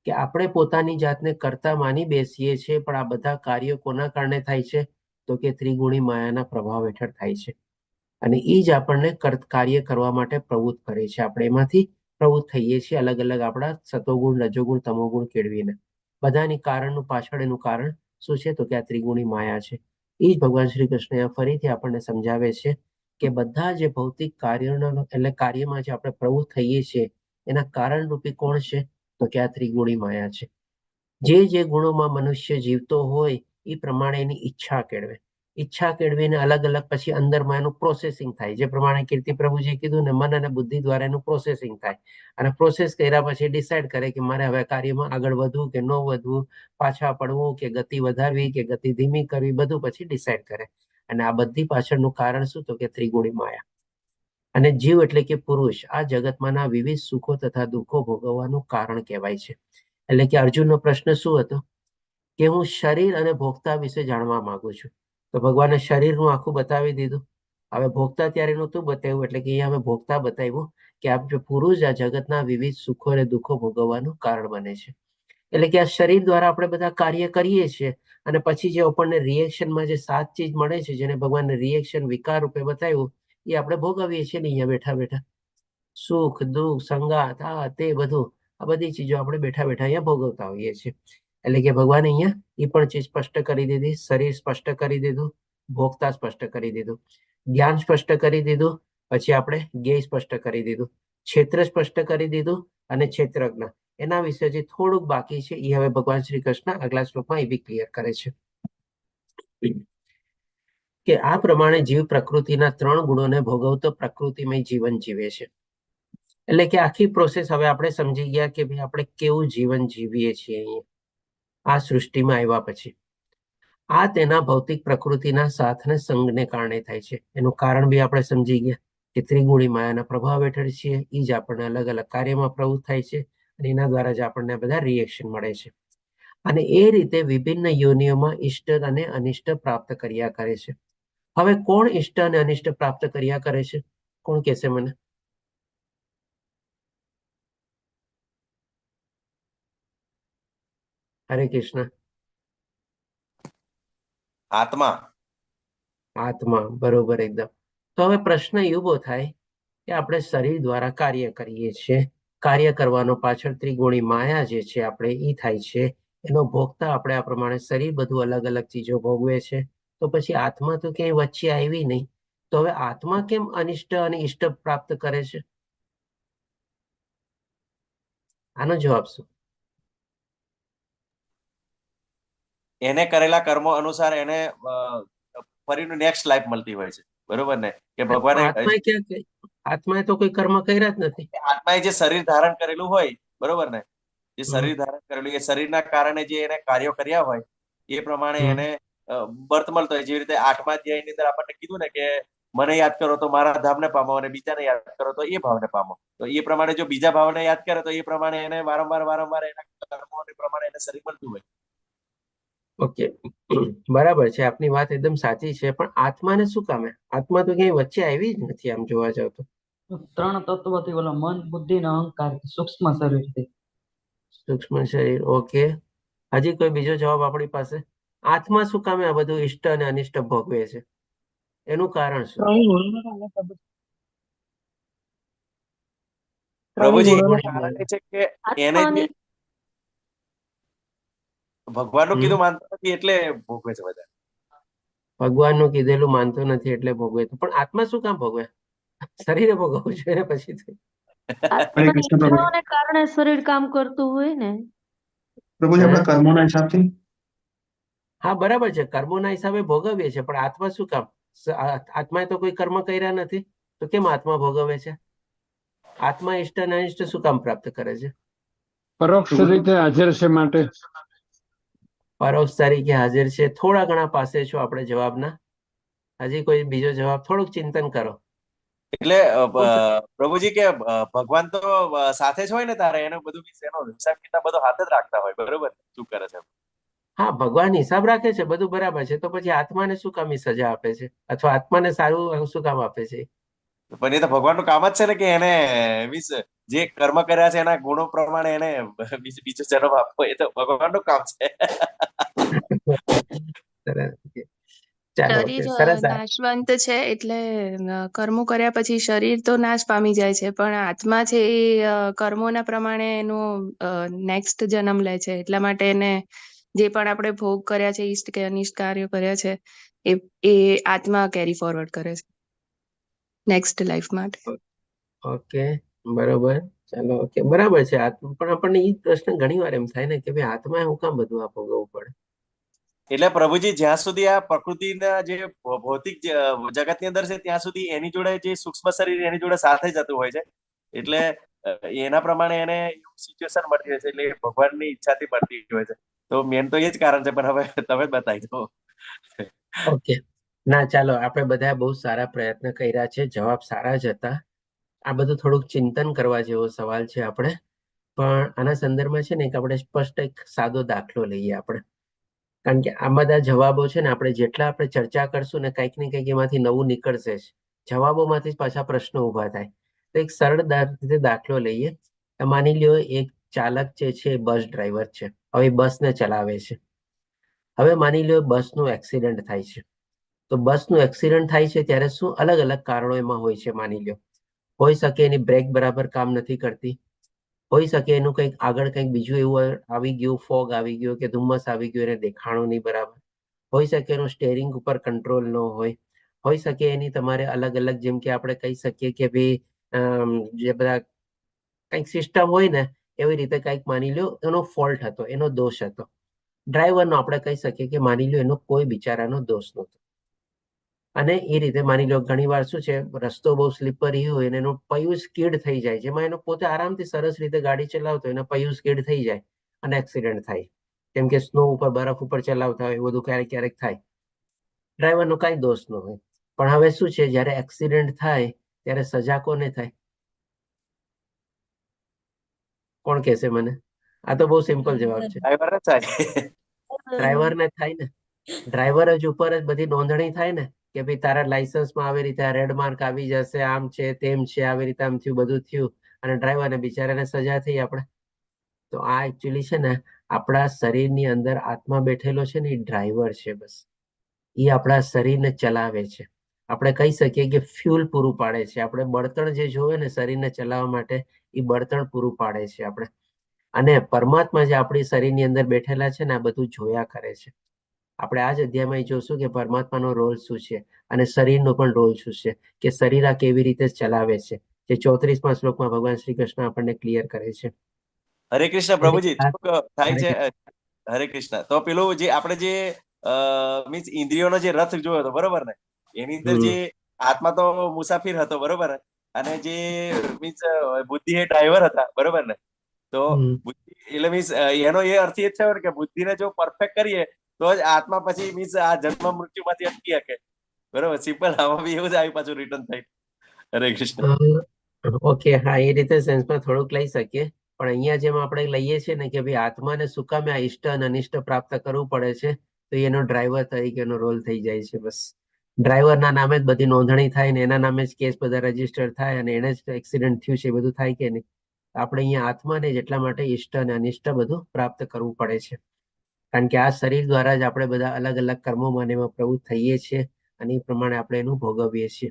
કે આપણે પોતાની જાતને કરતા માની બેસીએ છીએ, પણ આ બધા કાર્યો કોના કારણે થાય છે? તો કે ત્રિગુણી માયાના પ્રભાવ હેઠળ થાય છે. અને એ જ આપણને કાર્ય કરવા માટે પ્રવૃત્ત કરે છે. આપણે એમાંથી પ્રવૃત્ત થઈએ છીએ અલગ અલગ આપણા સતોગુણ, રજોગુણ, તમોગુણ કેળવીને. બધાની કારણનું પાછળ એનું કારણ શું છે? તો કે આ ત્રિગુણી માયા છે. એ જ ભગવાન શ્રી કૃષ્ણ ફરીથી આપણને સમજાવે છે કે બધા જે ભૌતિક કાર્યોના એટલે કાર્યમાં જે આપણે પ્રવૃત્ત થઈએ છીએ એના કારણ રૂપી કોણ છે? તો કે આ ત્રિગુણી માયા છે. જે ગુણોમાં મનુષ્ય જીવતો હોય એ પ્રમાણે એની ઈચ્છા કેળવે. ઈચ્છા કેળવીને અલગ અલગ પછી અંદરમાં એનું પ્રોસેસિંગ થાય, જે પ્રમાણે કીર્તિ પ્રભુજી કીધું ને, મન અને બુદ્ધિ દ્વારા એનું પ્રોસેસિંગ થાય અને પ્રોસેસ કર્યા પછી ડિસાઈડ કરે કે મારે હવે કાર્યમાં આગળ વધવું કે ન વધવું, પાછા પડવું કે ગતિ વધારવી કે ગતિ ધીમી કરવી, બધું પછી ડિસાઈડ કરે. અને આ બધી પાછળનું કારણ શું? તો કે ત્રિગુણી માયા. અને જીવ એટલે કે પુરુષ આ જગતમાંના વિવિધ સુખો તથા દુઃખો ભોગવવાનું કારણ કહેવાય છે. એટલે કે અર્જુનનો પ્રશ્ન શું હતો કે હું શરીર અને ભોગતા વિશે જાણવા માંગુ છું. તો ભગવાને શરીરનું આખું બતાવી દીધું. હવે ભોગતા ત્યારે નહોતું બતાવ્યું, એટલે કે અહીંયા અમે ભોગતા બતાવ્યું કે આ પુરુષ આ જગતના વિવિધ સુખો અને દુઃખો ભોગવવાનું કારણ બને છે. એટલે કે આ શરીર દ્વારા આપણે બધા કાર્ય કરીએ છીએ અને પછી જે આપણને રિએક્શનમાં જે 7 ચીજ મળે છે, જેને ભગવાનને રિએક્શન વિકાર રૂપે બતાવ્યું, એ આપણે ભોગવીએ છીએ ને અહીંયા બેઠા બેઠા. સુખ દુઃખ સંગાત આ તે બધું, આ બધી ચીજો આપણે બેઠા બેઠા અહીંયા ભોગવતા હોઈએ છીએ. એટલે કે ભગવાને અહીંયા એ પણ ચીજ સ્પષ્ટ કરી દીધી. શરીર સ્પષ્ટ કરી દીધું, ભોગતા સ્પષ્ટ કરી દીધું, જ્ઞાન સ્પષ્ટ કરી દીધું, પછી આપણે જ્ઞેય સ્પષ્ટ કરી દીધું, ક્ષેત્ર સ્પષ્ટ કરી દીધું અને ક્ષેત્રજ્ઞ. એના વિશે જે થોડુંક બાકી છે એ હવે ભગવાન શ્રી કૃષ્ણ આગલા શ્લોકમાં એ બી ક્લિયર કરે છે કે આ પ્રમાણે જીવ પ્રકૃતિના 3 ગુણોને ભોગવતો પ્રકૃતિમય જીવન જીવે છે. એટલે કે આખી પ્રોસેસ હવે આપણે સમજી ગયા કે ભાઈ આપણે કેવું જીવન જીવીએ છીએ અહીંયા આ સૃષ્ટિમાં આવ્યા પછી. આ તેના ભૌતિક પ્રકૃતિના સાથને સંગને કારણે થાય છે. એનું કારણ બી આપણે સમજી ગયા કે ત્રિગુણી માયાના પ્રભાવ હેઠળ છીએ, એ જ આપણને અલગ અલગ કાર્યમાં પ્રવૃત્ત થાય છે અને એના દ્વારા જ આપણને બધા રિએક્શન મળે છે. અને એ રીતે વિભિન્ન યોનિઓમાં ઇષ્ટ અને અનિષ્ટ પ્રાપ્ત કર્યા કરે છે. હવે કોણ ઇષ્ટ અને અનિષ્ટ પ્રાપ્ત કર્યા કરે છે? કોણ કહેશે મને? હરે કૃષ્ણ. આત્મા. આત્મા, બરોબર એકદમ. તો હવે પ્રશ્ન એ ઉભો થાય કે આપણે શરીર દ્વારા કાર્ય કરીએ છીએ, કાર્ય કરવાનો પાછળ ત્રિગુણી માયા જે છે આપણે એ થાય છે, એનો ભોગતા આપણે આ પ્રમાણે શરીર બધું અલગ અલગ ચીજો ભોગવે છે. તો પછી આત્મા તો ક્યાંય વચ્ચે આવી નહીં. તો હવે આત્મા કેમ અનિષ્ટ અને ઇષ્ટ પ્રાપ્ત કરે છે? આનો જવાબ શું? એને કરેલા કર્મો અનુસાર એને ફરીનું નેક્સ્ટ લાઈફ મળતી હોય છે, બરોબર ને? કે ભગવાને આત્માએ તો કોઈ કર્મ કર્યા જ નથી. આત્માએ જે શરીર ધારણ કરેલું હોય, બરોબર ને, જે શરીર ધારણ કરેલું એ શરીરના કારણે જે એને કાર્યો કર્યા હોય એ પ્રમાણે એને બર્થ મળતો હોય. જેવી રીતે 8મા અધ્યાયની અંદર આપણને કીધું ને કે મને યાદ કરો તો મારા ધામને પામો અને બીજાને યાદ કરો તો એ ભાવને પામો. તો એ પ્રમાણે જો બીજા ભાવને યાદ કરે તો એ પ્રમાણે એને વારંવાર એના કર્મોને પ્રમાણે એને શરીર મળતું હોય. ઓકે, બરાબર છે, આપની વાત એકદમ સાચી છે. પણ આત્માને શું કામે? આત્મા તો ક્યાંય વચ્ચે આવી જ નથી આમ જોવા જાવ તો. 3 તત્વોથી ઓલો મન બુદ્ધિ ને અહંકાર સૂક્ષ્મ શરીરથી. સૂક્ષ્મ શરીર, ઓકે. હજી કોઈ બીજો જવાબ આપણી પાસે? આત્મા શું કામે આ બધું ઇષ્ટ અને અનિષ્ટ ભોગવે છે? એનું કારણ શું? પ્રભુજી કારણ એ છે કે એને જે ભગવાનનું કીધું માનતો નથી એટલે ભોગવે છે બધા. ભગવાનનું કીધેલું માનતો નથી એટલે ભોગવે. પણ આત્મા શું કામ ભોગવે? શરીરે ભોગવવું જોઈએ ને પછી. ઈચ્છાઓને કારણે શરીર કામ કરતું હોય ને પ્રભુજી આપણા કર્મોના હિસાબથી. હા, બરાબર છે, કર્મોના હિસાબે ભોગવીએ છીએ. પણ આત્મા શું કામ? આત્માએ તો કોઈ કર્મ કર્યા નથી, તો કેમ આત્મા ભોગવે છે? આત્મા ઇષ્ટ અને અનિષ્ટ શું કામ પ્રાપ્ત કરે છે? પરોક્ષ રીતે હાજર છે માટે. પરોક્ષ તરીકે હાજર છે. થોડા ઘણા પાસે છો આપણે જવાબના. હજી કોઈ બીજો જવાબ? થોડુંક ચિંતન કરો. એટલે પ્રભુજી કે ભગવાન તો સાથે જ હોય ને, તારે એનો બધું એનો હિસાબ કિતાબ બધો હાથ જ રાખતા હોય, બરોબર? શું કરે છે? હા, ભગવાન હિસાબ રાખે છે, બધું બરાબર છે. તો પછી આત્માને શું કામ સજા આપે છે, અથવા આત્માને સારું શું કામ આપે છે? પણ એ તો ભગવાનનું કામ જ છે ને કે એને મીન્સ જે કર્મ કર્યા છે એના ગુણો પ્રમાણે એને બીજો જન્મ આપવો, એ તો ભગવાનનું કામ છે. શરીર નાશવંત છે એટલે કર્મો કર્યા પછી શરીર તો નાશ પામી જાય છે, પણ આત્મા છે એ કર્મોના પ્રમાણે એનું નેક્સ્ટ જન્મ લે છે. એટલા માટે એને જે પણ આપણે ભોગ કર્યા છે, ઈષ્ટ કે અનિષ્ટ કાર્યો કર્યા છે, એ આત્મા કેરી ફોરવર્ડ કરે છે નેક્સ્ટ લાઈફ માટે. ઓકે, બરોબર. ચાલો, ઓકે, બરાબર છે. પણ આપણને એ પ્રશ્ન ઘણી વાર એમ થાય ને કે ભાઈ આત્માએ હું કામ બધું આ ભોગવવું પડે? એટલે પ્રભુજી જ્યાં સુધી આ પ્રકૃતિના જે ભૌતિક જગતની અંદર છે ત્યાં સુધી એની જોડે જે સૂક્ષ્મ શરીર એની જોડે સાથે જતું હોય છે. એટલે એના પ્રમાણે એને એવું સિચ્યુએશન મળતી હોય છે, એટલે ભગવાનની ઈચ્છાથી મળતી હોય છે. તો મેન તો એ જ કારણ છે, પણ હવે તમે બતાવી દો. ઓકે, ના ચાલો, આપણે બધા બહુ સારા પ્રયત્ન કર્યા છે, જવાબ સારા જ હતા. આ બધું થોડુંક ચિંતન કરવા જેવો સવાલ છે આપણે, પણ આના સંદર્ભમાં છે ને કે આપણે સ્પષ્ટ એક સાદો દાખલો લઈએ આપણે, કારણ કે આ બધા જવાબો છે ને આપણે જેટલા આપણે ચર્ચા કરશું ને કંઈક ને કંઈક એમાંથી નવું નીકળશે જ. જવાબોમાંથી જ પાછા પ્રશ્નો ઊભા થાય. તો એક સરળ રીતે દાખલો લઈએ. માની લ્યો એક ચાલક જે છે બસ ડ્રાઈવર છે, હવે બસને ચલાવે છે. હવે માની લ્યો બસનું એક્સિડન્ટ થાય છે. તો બસનું એક્સિડન્ટ થાય છે ત્યારે શું અલગ અલગ કારણો એમાં હોય છે. માની લ્યો હોઈ શકે એની બ્રેક બરાબર કામ નથી કરતી, હોઈ શકે એનું કંઈક આગળ કંઈક બીજું એવું આવી ગયું, ફોગ આવી ગયો કે ધુમ્મસ આવી ગયું, એને દેખાણું નહીં બરાબર, હોઈ શકે એનું સ્ટેરિંગ ઉપર કંટ્રોલ ન હોય, હોઈ શકે એની તમારે અલગ અલગ જેમ કે આપણે કહી શકીએ કે ભાઈ જે બધા કંઈક સિસ્ટમ હોય ને એવી રીતે કંઈક માની લો એનો ફોલ્ટ હતો, એનો દોષ હતો. ડ્રાઈવરનો આપણે કહી શકીએ કે માની લો એનો કોઈ બિચારાનો દોષ નહોતો. અને એ રીતે માની લો ઘણી વાર શું છે રસ્તો બહુ સ્લીપરી હોય અને એનું પૈયું સ્કીડ થઈ જાય, જેમાં એનો પોતે આરામથી સરસ રીતે ગાડી ચલાવતો એના પૈયું સ્કીડ થઈ જાય અને એક્સિડન્ટ થાય. કેમ કે સ્નો ઉપર બરફ ઉપર ચલાવતા હોય એ બધું ક્યારેક ક્યારેક થાય. ડ્રાઈવરનો કાંઈ દોષ ન હોય. પણ હવે શું છે જ્યારે એક્સિડન્ટ થાય ત્યારે સજા કોને થાય? કોણ કહેશે મને? આ તો બહુ સિમ્પલ જવાબ છે. ડ્રાઈવર જ થાય. ડ્રાઈવરને થાય ને. ડ્રાઈવર જ ઉપર જ બધી નોંધણી થાય ને કે ભાઈ તારા લાયસન્સમાં આવી રીતે રેડ માર્ક આવી જશે, આમ છે તેમ છે, આવી રીતે આમ થયું બધું થયું અને ડ્રાઈવરને બિચારાને સજા થઈ આપણે. તો આ એકચ્યુઅલી છે ને આપણા શરીરની અંદર આત્મા બેઠેલો છે ને એ ડ્રાઈવર છે. બસ એ આપણા શરીરને ચલાવે છે. આપણે કહી શકીએ કે ફ્યુલ પૂરું પાડે છે. આપણે બળતણ જે જોવે ને શરીરને ચલાવવા માટે એ બળતણ પૂરું પાડે છે આપણે. અને પરમાત્મા જે આપણી શરીરની અંદર બેઠેલા છે ને આ બધું જોયા કરે છે. આપણે આ જ અધ્યાયમાં જોશું કે પરમાત્માનો રોલ શું છે અને શરીરનો પણ રોલ શું છે, કે શરીર આ કેવી રીતે ચલાવે છે, જે 34મા શ્લોકમાં ભગવાન શ્રી કૃષ્ણ આપણને ક્લિયર કરે છે. હરે કૃષ્ણ પ્રભુજી. આ- થાય હરે છે હરે કૃષ્ણ. તો પેલું જે આપણે જે મીન્સ ઇન્દ્રિયોનો જે રથ જોયો હતો બરોબર ને, એની અંદર જે આત્મા તો મુસાફિર હતો બરોબર ને, અને જે મીન્સ બુદ્ધિ એ ડ્રાઈવર હતા બરોબર ને. તો બુદ્ધિ એટલે મીન્સ એનો એ અર્થ એ થયો ને કે બુદ્ધિને જો પરફેક્ટ કરીએ તો જ આત્મા પછી મીન્સ આ જન્મ મૃત્યુમાંથી અટકી શકે. બરોબર, સિમ્પલ. આમાં બી એવું જ આવ્યું પાછું રિટર્ન થાય. હરે કૃષ્ણ. ઓકે, હા, એ રીતે સેન્સમાં થોડુંક લઈ શકીએ. પણ અહીંયા જેમ આપણે લઈએ છીએ ને કે ભાઈ આત્માને શું કામે આ ઇષ્ટ અને અનિષ્ટ પ્રાપ્ત કરવું પડે છે, તો એનો ડ્રાઈવર તરીકેનો રોલ થઈ જાય છે. બસ ડ્રાઈવરના નામે જ બધી નોંધણી થાય ને એના નામે જ કેસ બધા રજીસ્ટર થાય અને એને જ એક્સિડન્ટ થયું છે એ બધું થાય કે નહીં. આપણે અહીંયા આત્માને જ એટલા માટે ઇષ્ટ અને અનિષ્ટ બધું પ્રાપ્ત કરવું પડે છે, કારણ કે આ શરીર દ્વારા જ આપણે બધા અલગ અલગ કર્મોમાં એમાં પ્રવૃત્ત થઈએ છીએ અને એ પ્રમાણે આપણે એનું ભોગવીએ છીએ.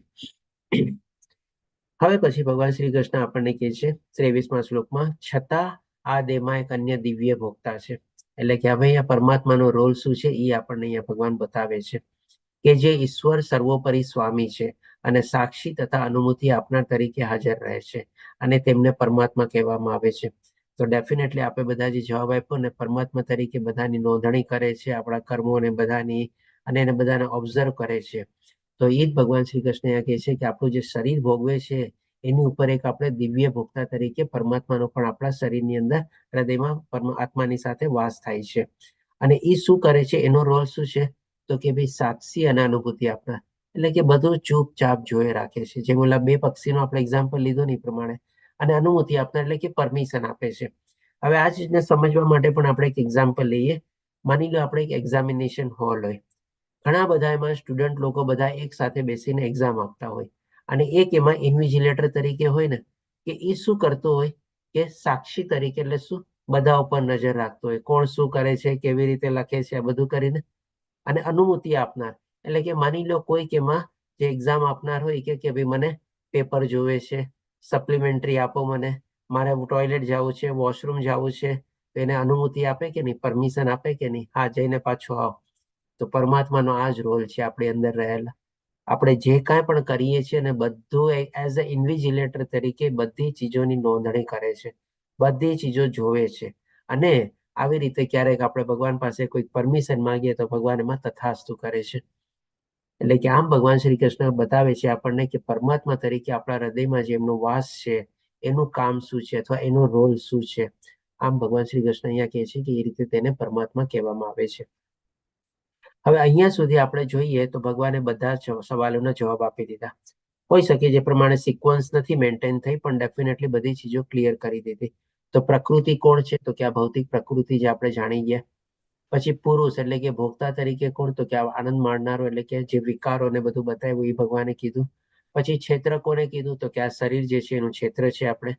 હવે પછી ભગવાન શ્રી કૃષ્ણ આપણને કહે છે 23મા શ્લોકમાં, છતાં આ દેહમાં એક અન્ય દિવ્ય ભોગતા છે. એટલે કે હવે અહીંયા પરમાત્માનો રોલ શું છે એ આપણને અહીંયા ભગવાન બતાવે છે કે જે ઈશ્વર સર્વોપરી સ્વામી છે અને સાક્ષી તથા અનુભૂતિ આપનાર તરીકે હાજર રહે છે અને તેમને પરમાત્મા કહેવામાં આવે છે. તો ડેફિનેટલી આપણે બધા જે જવાબ આપ્યો ને પરમાત્મા તરીકે બધાની નોંધણી કરે છે, આપણા કર્મોને બધાની, અને એને બધાને ઓબ્ઝર્વ કરે છે. તો એ જ ભગવાન શ્રી કૃષ્ણ અહીંયા કહે છે કે આપણું જે શરીર ભોગવે છે એની ઉપર એક આપણે દિવ્ય ભોગતા તરીકે પરમાત્માનો પણ આપણા શરીરની અંદર હૃદયમાં આત્માની સાથે વાસ થાય છે. અને એ શું કરે છે, એનો રોલ શું છે, તો કે ભાઈ સાક્ષી અને અનુભૂતિ આપનાર, એટલે કે બધું ચૂપચાપ જોઈ રાખે છે. જેમ ઓલા 2 પક્ષીનો આપણે એક્ઝામ્પલ લીધો ને એ પ્રમાણે. અને અનુમતિ આપનાર એટલે કે પરમિશન આપે છે. હવે આ ચીજને સમજવા માટે પણ આપણે એક એક્ઝામ્પલ લઈએ. માની લો આપણે એક એક્ઝામિનેશન હોલ હોય, ઘણા બધા એમાં સ્ટુડન્ટ લોકો બધા એક સાથે બેસીને એક્ઝામ આપતા હોય અને એક એમાં ઇન્વિજિલેટર તરીકે હોય ને, કે એ શું કરતો હોય કે સાક્ષી તરીકે, એટલે શું, બધા ઉપર નજર રાખતો હોય, કોણ શું કરે છે, કેવી રીતે લખે છે, આ બધું કરીને. અને અનુમતિ આપનાર એટલે કે માની લો કોઈક એમાં જે એક્ઝામ આપનાર હોય કે ભાઈ મને પેપર જોવે છે, સપ્લિમેન્ટરી આપો, મને મારે ટોયલેટ જવું છે, વોશરૂમ જવું છે, તો એને અનુમતિ આપે કે નહીં, પરમિશન આપે કે નહીં, હા જઈને પાછો આવો. તો પરમાત્માનો આ જ રોલ છે આપણી અંદર રહેલા. આપણે જે કાંઈ પણ કરીએ છીએ ને બધું એઝ અ ઇન્વિજિલેટર તરીકે બધી ચીજોની નોંધણી કરે છે, બધી ચીજો જોવે છે અને આવી રીતે ક્યારેક આપણે ભગવાન પાસે કોઈ પરમિશન માંગીએ તો ભગવાન એમાં તથાસ્તુ કરે છે. એટલે કે આમ ભગવાન શ્રી કૃષ્ણ બતાવે છે આપણને કે પરમાત્મા તરીકે આપણા હૃદયમાં જે એમનો વાસ છે એનું કામ શું છે અથવા એનો રોલ શું છે. આમ ભગવાન શ્રી કૃષ્ણ અહીંયા કહે છે કે એ રીતે તેને પરમાત્મા કહેવામાં આવે છે. હવે અહીંયા સુધી આપણે જોઈએ તો ભગવાને બધા સવાલોના જવાબ આપી દીધા. હોઈ શકે જે પ્રમાણે સિક્વન્સ નથી મેન્ટેન થઈ પણ ડેફિનેટલી બધી ચીજો ક્લિયર કરી દીધી. તો પ્રકૃતિ કોણ છે? તો કે આ ભૌતિક પ્રકૃતિ જે આપણે જાણી ગયા. પછી પુરુષ એટલે કે ભોગતા તરીકે કોણ? તો કે આનંદ માણનારો એટલે કે જે વિકારો ને બધું બતાવ્યું એ ભગવાને કીધું. પછી ક્ષેત્ર કોને કીધું? તો કે આ શરીર જે છે એનું ક્ષેત્ર છે આપણે.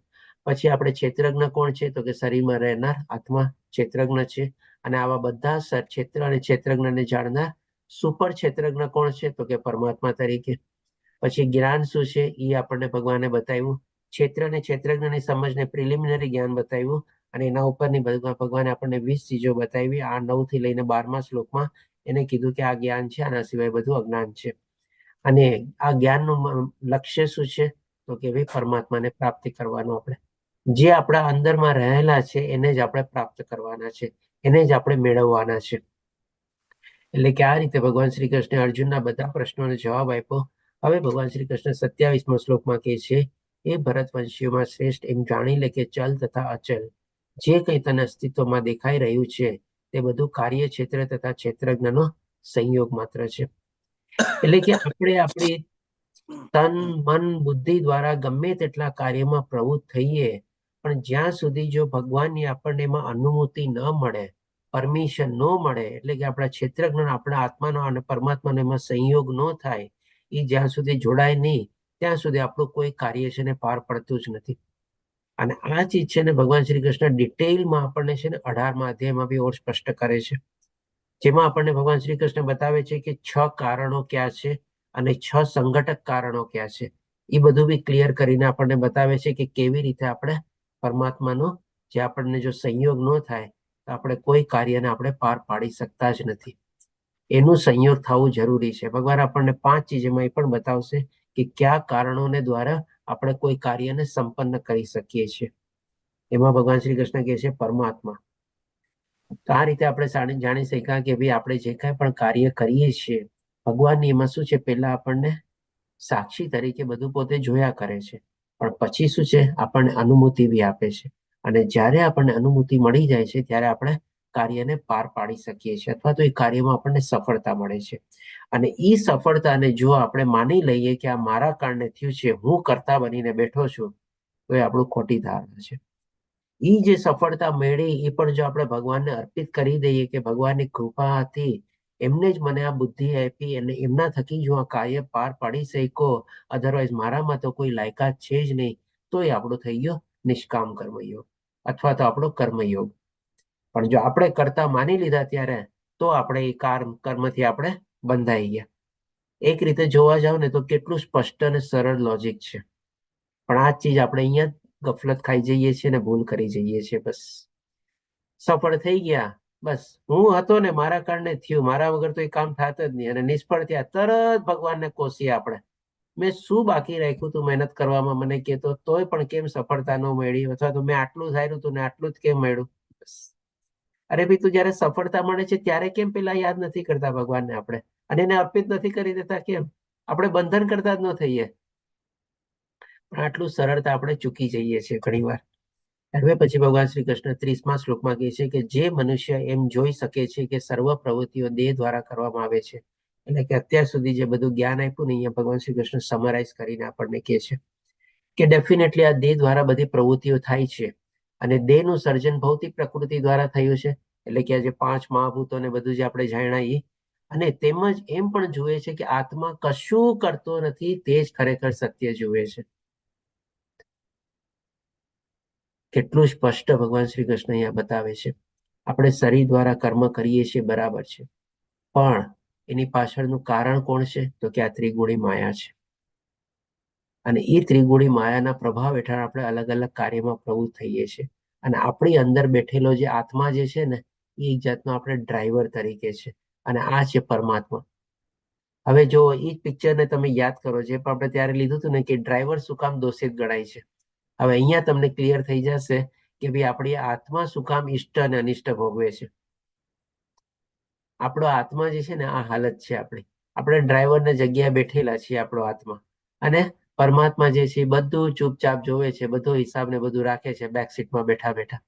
પછી આપણે ક્ષેત્રજ્ઞ કોણ છે? તો કે શરીરમાં રહેનાર આત્મા ક્ષેત્રજ્ઞ છે. અને આવા બધા ક્ષેત્ર અને ક્ષેત્રજ્ઞને જાણનાર સુપર ક્ષેત્રજ્ઞ કોણ છે? તો કે પરમાત્મા તરીકે. પછી જ્ઞાન શું છે એ આપણને ભગવાને બતાવ્યું. ક્ષેત્ર અને ક્ષેત્રજ્ઞની સમજને પ્રિલિમિનરી જ્ઞાન બતાવ્યું અને એના ઉપરની ભગવાને આપણને 20 ચીજો બતાવી. આ 9 થી લઈને 12મા શ્લોકમાં એને કીધું કે આ જ્ઞાન છે, આના સિવાય બધું અજ્ઞાન છે. અને આ જ્ઞાનનું લક્ષ્ય શું છે? તો કે ભાઈ પરમાત્માને પ્રાપ્તિ કરવાનું. આપણે જે આપણા અંદરમાં રહેલા છે એને જ આપણે પ્રાપ્ત કરવાના છે, એને જ આપણે મેળવવાના છે. એટલે કે આ રીતે ભગવાન શ્રી કૃષ્ણે અર્જુનના બધા પ્રશ્નોનો જવાબ આપ્યો. હવે ભગવાન શ્રી કૃષ્ણ 27મા શ્લોકમાં કહે છે, એ ભરતવંશીઓમાં શ્રેષ્ઠ એમ જાણી લે કે ચલ તથા અચલ જે કંઈ તને અસ્તિત્વમાં દેખાઈ રહ્યું છે તે બધું કાર્ય ક્ષેત્ર તથા ક્ષેત્રજ્ઞનો સંયોગ માત્ર છે. એટલે કે આપણે આપણી તન મન બુદ્ધિ દ્વારા ગમે તેટલા કાર્યમાં પ્રવૃત્ત થઈએ પણ જ્યાં સુધી જો ભગવાનની આપણને એમાં અનુમતિ ન મળે, પરમિશન ન મળે, એટલે કે આપણા ક્ષેત્રજ્ઞ આપણા આત્માનો અને પરમાત્માનો એમાં સંયોગ ન થાય, એ જ્યાં સુધી જોડાય નહીં ત્યાં સુધી આપણું કોઈ કાર્ય છે ને પાર પડતું જ નથી. અને આ ચીજ છે ને ભગવાન શ્રી કૃષ્ણ ડિટેલમાં આપણને છે ને 18મા અધ્યાયમાં બી ઓર સ્પષ્ટ કરે છે, જેમાં આપણને ભગવાન શ્રી કૃષ્ણ બતાવે છે કે 6 કારણો ક્યાં છે અને 6 સંઘટક કારણો ક્યાં છે. એ બધું બી ક્લિયર કરીને આપણને બતાવે છે કે કેવી રીતે આપણે પરમાત્માનો જે આપણને જો સંયોગ ન થાય તો આપણે કોઈ કાર્યને આપણે પાર પાડી શકતા જ નથી. એનું સંયોગ થવું જરૂરી છે. ભગવાન આપણને 5 ચીજોમાં એ પણ બતાવશે કે કયા કારણોને દ્વારા આપણે કોઈ કાર્યને સંપન્ન કરી શકીએ છીએ. એમાં ભગવાન શ્રી કૃષ્ણ કહે છે પરમાત્મા. તો આ રીતે આપણે જાણી શક્યા કે ભાઈ આપણે જે કાંઈ પણ કાર્ય કરીએ છીએ ભગવાનની એમાં શું છે, પહેલા આપણને સાક્ષી તરીકે બધું પોતે જોયા કરે છે પણ પછી શું છે આપણને અનુમતિ બી આપે છે. અને જ્યારે આપણને અનુમતિ મળી જાય છે ત્યારે આપણે કાર્યને પાર પાડી શકીએ છીએ અથવા તો એ કાર્યમાં આપણને સફળતા મળે છે. અને એ સફળતાને જો આપણે માની લઈએ કે આ મારા કારણે થયું છે, હું કર્તા બનીને બેઠો છું, તો એ આપણું ખોટી ધારણા છે. એ જે સફળતા મેળવી એ પણ જો આપણે ભગવાનને અર્પિત કરી દઈએ કે ભગવાનની કૃપા હતી, એમને જ મને આ બુદ્ધિ આપી અને એમના થકી જો આ કાર્ય પાર પાડી શક્યો, અધરવાઇઝ મારામાં તો કોઈ લાયકાત છે જ નહીં, તો એ આપણો થઈ ગયો નિષ્કામ કર્મયોગ અથવા તો આપણો કર્મયોગ. પણ જો આપણે કરતા માની લીધા ત્યારે તો આપણે એ કર્મથી આપણે બંધાઈ ગયા. એક રીતે જોવા જાવ ને તો કેટલું સ્પષ્ટ અને સરળ લોજિક છે. પણ આ ચીજ આપણે અહીંયા ગફલત ખાઈ જઈએ છીએ ને ભૂલ કરી જઈએ છીએ. બસ સફળ થઈ ગયા, બસ હું હતો ને મારા કારણે થયું, મારા વગર તો એ કામ થાત જ નહીં. અને નિષ્ફળ થયા તરત ભગવાનને કોસીએ આપણે, મેં શું બાકી રાખ્યું તું મહેનત કરવામાં, મને કહેતો તોય પણ કેમ સફળતા ન મળી, અથવા તો મેં આટલું ધાર્યું તું ને આટલું જ કેમ મળ્યું. અરે ભાઈ તું જયારે સફળતા મળે છે ત્યારે કેમ પેલા યાદ નથી કરતા ભગવાનને આપણે, અને એને અર્પિત નથી કરી દેતા? કેમ આપણે બંધન કરતા જ ન થઈએ? પણ આટલું સરળતા આપણે ચૂકી જઈએ છીએ ઘણી વાર. હવે પછી ભગવાન શ્રી કૃષ્ણ 30મા શ્લોકમાં કહે છે કે જે મનુષ્ય એમ જોઈ શકે છે કે સર્વ પ્રવૃત્તિઓ દેહ દ્વારા કરવામાં આવે છે, એટલે કે અત્યાર સુધી જે બધું જ્ઞાન આપ્યું ને અહીંયા ભગવાન શ્રી કૃષ્ણ સમરાઇઝ કરીને આપણને કહે છે કે ડેફિનેટલી આ દેહ દ્વારા બધી પ્રવૃત્તિઓ થાય છે. અને દેહનું સર્જન ભૌતિક પ્રકૃતિ દ્વારા થયું છે, એટલે કે આ જે 5 મહાભૂતો ને બધું જે આપણે જાણ્યા. અને તેમજ એમ પણ જુએ છે કે આત્મા કશું કરતો નથી, તે જ ખરેખર સત્ય જુએ છે. કેટલું સ્પષ્ટ ભગવાન શ્રી કૃષ્ણ અહીંયા બતાવે છે. આપણે શરીર દ્વારા કર્મ કરીએ છીએ બરાબર છે, પણ એની પાછળનું કારણ કોણ છે? તો કે આ ત્રિગુણી માયા છે. અને એ ત્રિગુણી માયાના પ્રભાવ હેઠળ આપણે અલગ અલગ કાર્યમાં પ્રવૃત્ત થઈએ છીએ. અને આપણી અંદર બેઠેલો જે આત્મા જે છે ને, એ એક જાતનો આપણે ડ્રાઈવર તરીકે છે, અને આ છે પરમાત્મા. હવે જો એ પિક્ચરને તમે યાદ કરો, જે આપણે ત્યારે લીધું હતું ને કે ડ્રાઈવર શું કામ દોષિત ગણાય છે. હવે અહીંયા તમને ક્લિયર થઈ જશે કે ભાઈ આપણી આત્મા શું કામ ઇષ્ટ અને અનિષ્ટ ભોગવે છે. આપણો આત્મા જે છે ને આ હાલત છે આપણે ડ્રાઈવરની જગ્યાએ બેઠેલા છીએ આપણો આત્મા, અને પરમાત્મા જે છે બધું ચૂપચાપ જોવે છે, બધો હિસાબ ને બધું રાખે છે બેક સીટમાં બેઠા બેઠા.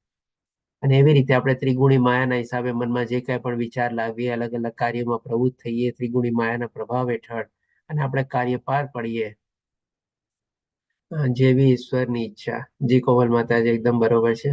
અને એવી રીતે આપણે ત્રિગુણી માયાના હિસાબે મનમાં જે કાંઈ પણ વિચાર લાવીએ, અલગ અલગ કાર્યમાં પ્રવૃત્ત થઈએ ત્રિગુણી માયાના પ્રભાવ હેઠળ, અને આપણે કાર્ય પાર પાડીએ જેવી ઈશ્વરની ઈચ્છા. જી કોમલ માતાજી એકદમ બરોબર છે.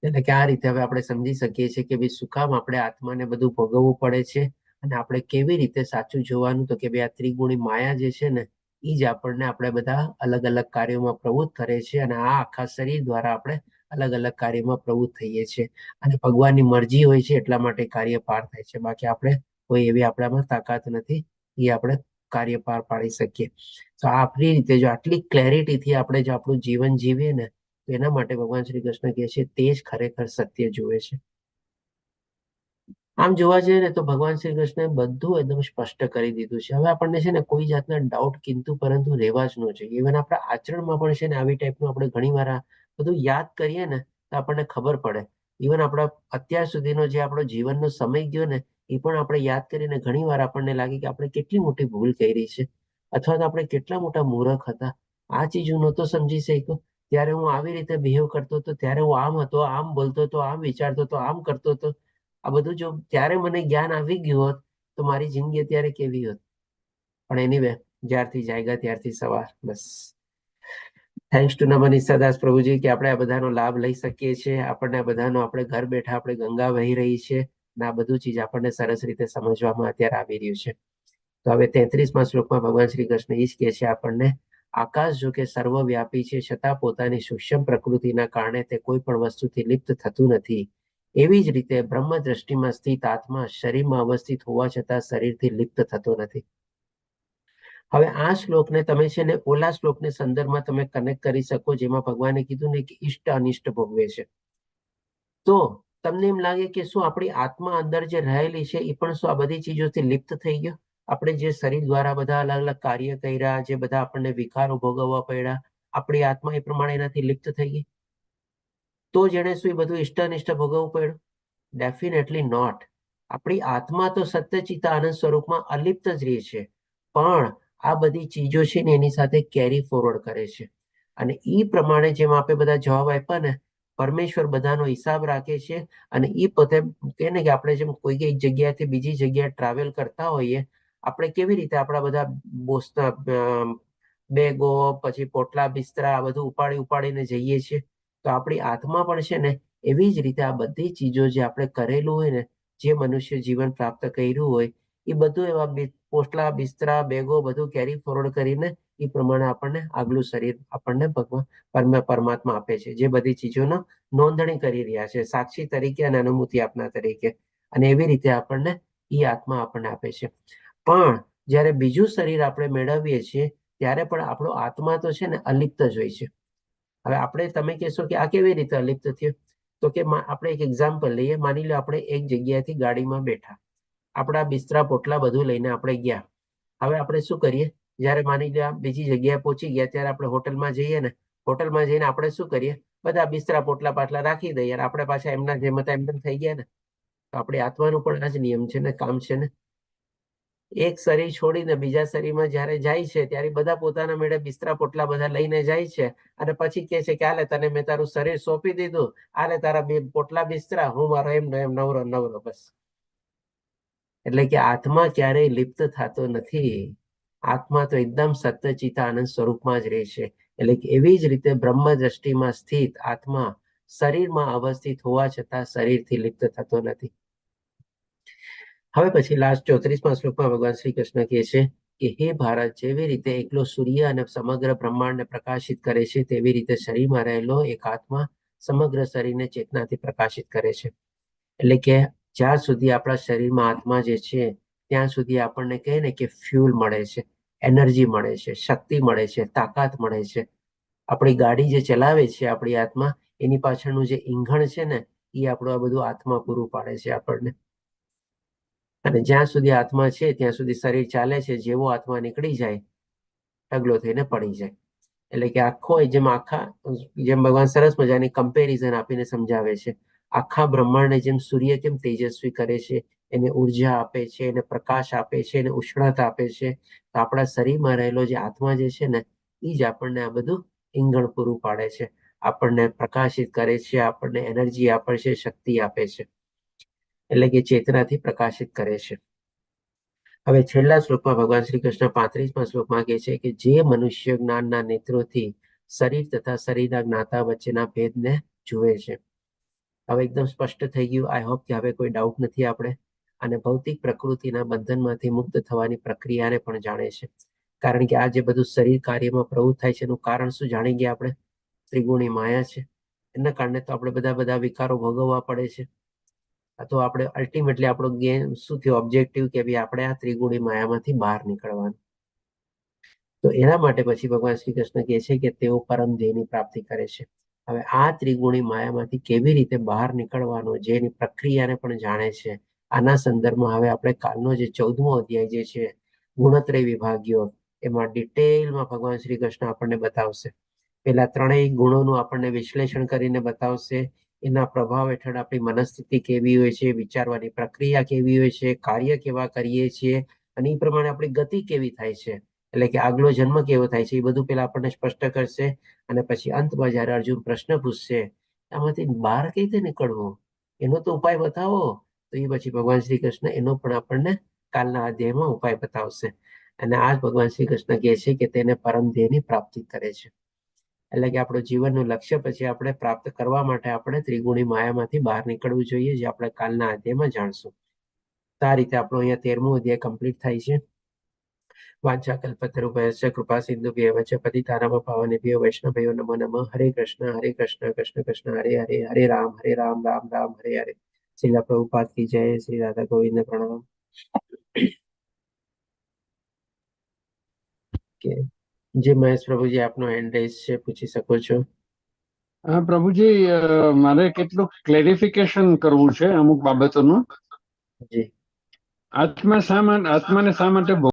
એટલે કે આ રીતે હવે આપણે સમજી શકીએ છીએ કે ભાઈ શું કામ આપણે આત્માને બધું ભોગવવું પડે છે, અને આપણે કેવી રીતે સાચું જોવાનું, તો કે ભાઈ આ ત્રિગુણી માયા જે છે ને એ જ આપણને આપણે બધા અલગ અલગ કાર્યોમાં પ્રવૃત્ત કરે છે, અને આ આખા શરીર દ્વારા આપણે અલગ અલગ કાર્યમાં પ્રવૃત્ત થઈએ છીએ, અને ભગવાનની મરજી હોય છે એટલા માટે કાર્ય પાર થાય છે. બાકી આપણે કોઈ એવી આપણામાં તાકાત નથી એ આપણે કાર્ય પાર પાડી શકીએ. તો આપણી રીતે જો આટલી ક્લેરિટીથી આપણે જો આપણું જીવન જીવીએ ને, તો એના માટે ભગવાન શ્રી કૃષ્ણ કહે છે તે જ ખરેખર સત્ય જુએ છે. આમ જોવા જઈએ ને તો ભગવાન શ્રી કૃષ્ણે બધું એકદમ સ્પષ્ટ કરી દીધું છે. હવે આપણને છે ને કોઈ જાતના ડાઉટ કિંતુ પરંતુ રહેવા જ ન જોઈએ. ઇવન આપણા આચરણમાં પણ છે ને આવી ટાઈપનું આપણે ઘણી વાર બધું યાદ કરીએ ને તો આપણને ખબર પડે. ઇવન આપણા અત્યાર સુધીનો જે આપણો જીવનનો સમય ગયો ને એ પણ આપણે યાદ કરીને ઘણી વાર આપણને લાગે કે આપણે કેટલી મોટી ભૂલ કરી છે, અથવા તો આપણે કેટલા મોટા મૂર્ખ હતા. આ ચીજ હું નહોતો સમજી શક્યો, ત્યારે હું આવી રીતે બિહેવ કરતો હતો, ત્યારે હું આમ હતો, આમ બોલતો હતો, આમ વિચારતો હતો, આમ કરતો હતો. આ બધું જો ત્યારે મને જ્ઞાન આવી ગયું હોત તો મારી જિંદગી અત્યારે કેવી હોત. પણ એનીવે, જ્યારથી જાગ્યા ત્યારથી સવાર. બસ થેન્ક્સ ટુ નમન ઈચ્છાદાસ પ્રભુજી કે આપણે આ બધાનો લાભ લઈ શકીએ છીએ. આપણને આ બધાનો આપણે ઘર બેઠા આપણે ગંગા વહી રહી છે, અને આ બધું ચીજ આપણને સરસ રીતે સમજવામાં અત્યારે આવી રહ્યું છે. તો હવે 33મા શ્લોકમાં ભગવાન શ્રી કૃષ્ણ એ જ કહે છે આપણને, આકાશ જો કે સર્વવ્યાપી છે છતાં પોતાની સૂક્ષ્મ પ્રકૃતિના કારણે તે કોઈ પણ વસ્તુથી લિપ્ત થતું નથી. એવી જ રીતે બ્રહ્મ દ્રષ્ટિમાં સ્થિત આત્મા શરીરમાં અવસ્થિત હોવા છતાં શરીરથી લિપ્ત થતો નથી. હવે આ શ્લોકને તમે છે ને ઓલા શ્લોકને સંદર્ભમાં તમે કનેક્ટ કરી શકો, જેમાં ભગવાને કીધું ને કે ઇષ્ટ અનિષ્ટ ભોગવે છે. તો તમને એમ લાગે કે શું આપણી આત્મા અંદર જે રહેલી છે એ પણ શું આ બધી ચીજોથી લિપ્ત થઈ ગયો? આપણે જે શરીર દ્વારા બધા અલગ અલગ કાર્ય કર્યા, જે બધા આપણને વિકારો ભોગવવા પડ્યા, આપણી આત્મા એ પ્રમાણે એનાથી લિપ્ત થઈ ગઈ? તો જેને શું એ બધું ઇષ્ટ અનિષ્ટ ભોગવવું પડ્યું? Definitely not. આપણી આત્મા તો સત્યચિત આનંદ સ્વરૂપમાં અલિપ્ત જ રહે છે, પણ આ બધી ચીજો છે ને એની સાથે કેરી ફોરવર્ડ કરે છે. અને એ પ્રમાણે જેમ આપણે બધા જવાબ આપ્યા ને, પરમેશ્વર બધાનો હિસાબ રાખે છે. અને એ પોતે કહે ને કે આપણે જેમ કોઈ એક જગ્યાએથી બીજી જગ્યાએ ટ્રાવેલ કરતા હોઈએ, આપણે કેવી રીતે આપણા બધા બોસના બેગો, પછી પોટલા બિસ્તરા આ બધું ઉપાડીને જઈએ છીએ, તો આપણી આત્મા પણ છે ને એવી જ રીતે આ બધી ચીજો જે આપણે કરેલું હોય ને, જે મનુષ્ય જીવન પ્રાપ્ત કર્યું હોય, એ બધું એવા પોટલા બિસ્તરા બેગો બધું કેરી ફોરવર્ડ કરીને એ પ્રમાણે આપણને આગલું શરીર આપણને ભગવાન પરમાત્મા આપે છે, જે બધી ચીજોનો નોંધણી કરી રહ્યા છે સાક્ષી તરીકે અને અનુમતિ આપનાર તરીકે. અને એવી રીતે આપણને એ આત્મા આપણને આપે છે. પણ જ્યારે બીજું શરીર આપણે મેળવીએ છીએ ત્યારે પણ આપણો આત્મા તો છે ને અલિપ્ત જ હોય છે. હવે આપણે તમે કહેશો કે આ કેવી રીતે અલિપ્ત થયું? તો કે આપણે એક એક્ઝામ્પલ લઈએ. માની લો આપણે એક જગ્યાએથી ગાડીમાં બેઠા, આપણા બિસ્તરા પોટલા બધું લઈને આપણે ગયા. હવે આપણે શું કરીએ? જ્યારે માની લો બીજી જગ્યાએ પહોંચી ગયા ત્યારે આપણે હોટલમાં જઈએ ને, હોટલમાં જઈને આપણે શું કરીએ? બધા બિસ્તરા પોટલા પાટલા રાખી દઈએ, અને આપણે પાછા એમના જેમ હતા એમ થઈ ગયા ને. તો આપણી આત્માનું પણ આ જ નિયમ છે ને, કામ છે ને. એક શરીર છોડીને બીજા શરીરમાં જ્યારે જાય છે ત્યારે બધા પોતાના મેળે બિસ્તરા પોટલા બધા લઈને જાય છે, અને પછી કહે છે કે આલે તને મેં તારું શરીર સોંપી દીધું, આલે તારા બે પોટલા બિસ્તરા, હું મારો એમ નવરો બસ. એટલે કે આત્મા ક્યારેય લિપ્ત થતો નથી. આત્મા તો એકદમ સત્યચિત આનંદ સ્વરૂપમાં જ રહે છે. એટલે કે એવી જ રીતે બ્રહ્મ દ્રષ્ટિમાં સ્થિત આત્મા શરીરમાં અવસ્થિત હોવા છતાં શરીરથી લિપ્ત થતો નથી. હવે પછી લાસ્ટ 34મા શ્લોકમાં ભગવાન શ્રી કૃષ્ણ કહે છે કે હે ભારત, જેવી રીતે એકલો સૂર્ય અને સમગ્ર બ્રહ્માંડને પ્રકાશિત કરે છે, તેવી રીતે શરીરમાં રહેલો એક આત્મા સમગ્ર શરીરને ચેતનાથી પ્રકાશિત કરે છે. એટલે કે જ્યાં સુધી આપણા શરીરમાં આત્મા જે છે ત્યાં સુધી આપણને કહે ને કે ફ્યુલ મળે છે, એનર્જી મળે છે, શક્તિ મળે છે, તાકાત મળે છે. આપણી ગાડી જે ચલાવે છે આપણી આત્મા, એની પાછળનું જે ઈંધણ છે ને, એ આપણું આ બધું આત્મા પૂરું પાડે છે આપણને. અને જ્યાં સુધી આત્મા છે ત્યાં સુધી શરીર ચાલે છે. જેવો આત્મા નીકળી જાય, ઢગલો થઈને પડી જાય. એટલે કે આખો જેમ ભગવાન સરસ મજાની કમ્પેરિઝન આપીને સમજાવે છે. આખા બ્રહ્માંડને જેમ સૂર્ય કેમ તેજસ્વી કરે છે, એને ઉર્જા આપે છે, એને પ્રકાશ આપે છે, એને ઉષ્ણતા આપે છે, તો આપણા શરીરમાં રહેલો જે આત્મા જે છે ને એ જ આપણને આ બધું ઈંધણ પૂરું પાડે છે, આપણને પ્રકાશિત કરે છે, આપણને એનર્જી આપે છે, શક્તિ આપે છે, એટલે કે ચેતનાથી પ્રકાશિત કરે છે. હવે છેલ્લા શ્લોકમાં ભગવાન શ્રી કૃષ્ણ 35મા શ્લોકમાં કહે છે કે જે મનુષ્ય જ્ઞાનના નેત્રોથી શરીર તથા શરીરના જ્ઞાતા વચ્ચેના ભેદને જુએ છે. હવે એકદમ સ્પષ્ટ થઈ ગયું. આઈ હોપ કે હવે કોઈ ડાઉટ નથી આપણે. અને ભૌતિક પ્રકૃતિના બંધનમાંથી મુક્ત થવાની પ્રક્રિયાને પણ જાણે છે. કારણ કે આ જે બધું શરીર કાર્યમાં પ્રવૃત્ત થાય છે એનું કારણ શું જાણી ગયા આપણે? ત્રિગુણી માયા છે. એના કારણે તો આપણે બધા વિકારો ભોગવવા પડે છે. તો આપણે અલ્ટિમેટલી આપણો ગેમ શું થયો, ઓબ્જેક્ટિવ કે ભાઈ આપણે આ ત્રિગુણી માયામાંથી બહાર નીકળવાનું. તો એના માટે પછી ભગવાન શ્રી કૃષ્ણ કહે છે કે તેઓ પરમ ધ્યેયની પ્રાપ્તિ કરે છે. હવે આ ત્રિગુણી માયામાંથી કેવી રીતે બહાર નીકળવાનો જેની પ્રક્રિયાને પણ જાણે છે. આના સંદર્ભમાં હવે આપણે કાલનો જે 14મો અધ્યાય જે છે ગુણત્રય વિભાગ્યો, એમાં ડિટેલમાં ભગવાન શ્રી કૃષ્ણ આપણને બતાવશે. પેલા ત્રણેય ગુણોનું આપણને વિશ્લેષણ કરીને બતાવશે. એના પ્રભાવ હેઠળ આપણી મનસ્થિતિ કેવી હોય છે, વિચારવાની પ્રક્રિયા કેવી હોય છે, કાર્ય કેવા કરીએ છીએ, અને એ પ્રમાણે આપણી ગતિ કેવી થાય છે, એટલે કે આગલો જન્મ કેવો થાય છે, એ બધું પેલા આપણને સ્પષ્ટ કરશે. અને પછી અંતમાં જયારે અર્જુન પ્રશ્ન પૂછશે આમાંથી બહાર કઈ રીતે નીકળવું, એનો તો ઉપાય બતાવો, તો એ પછી ભગવાન શ્રી કૃષ્ણ એનો પણ આપણને કાલના અધ્યાયમાં ઉપાય બતાવશે. અને આ જ ભગવાન શ્રી કૃષ્ણ કહે છે કે તેને પરમ ધ્યેયની પ્રાપ્તિ કરે છે. એટલે કે આપણું જીવનનું લક્ષ્ય પછી આપણે પ્રાપ્ત કરવા માટે આપણે ત્રિગુણી માયામાંથી બહાર નીકળવું જોઈએ, જે આપણે કાલના અધ્યાયમાં જાણશું. તો આ રીતે આપણો અહીંયા 13મો અધ્યાય કમ્પ્લીટ થાય છે. વાંછાકલ્પતરુભ્યશ્ચ કૃપા સિંધુભ્યેવ ચ પતિતાનાં પાવનેભ્યો વૈષ્ણવભ્યો નમો નમઃ. હરે કૃષ્ણ કૃષ્ણ કૃષ્ણ હરે હરે, હરે રામ રામ રામ હરે હરે. શ્રીલા પ્રભુપાદ કી જય. શ્રી રાધા ગોવિંદ પ્રણામ. જે મહેશ પ્રભુજી આપનો હેન્ડ રેઝ છે, પૂછી શકો છો. હા પ્રભુજી, મારે કેટલું ક્લેરિફિકેશન કરવું છે અમુક બાબતોનું. જી. આત્માને શા માટે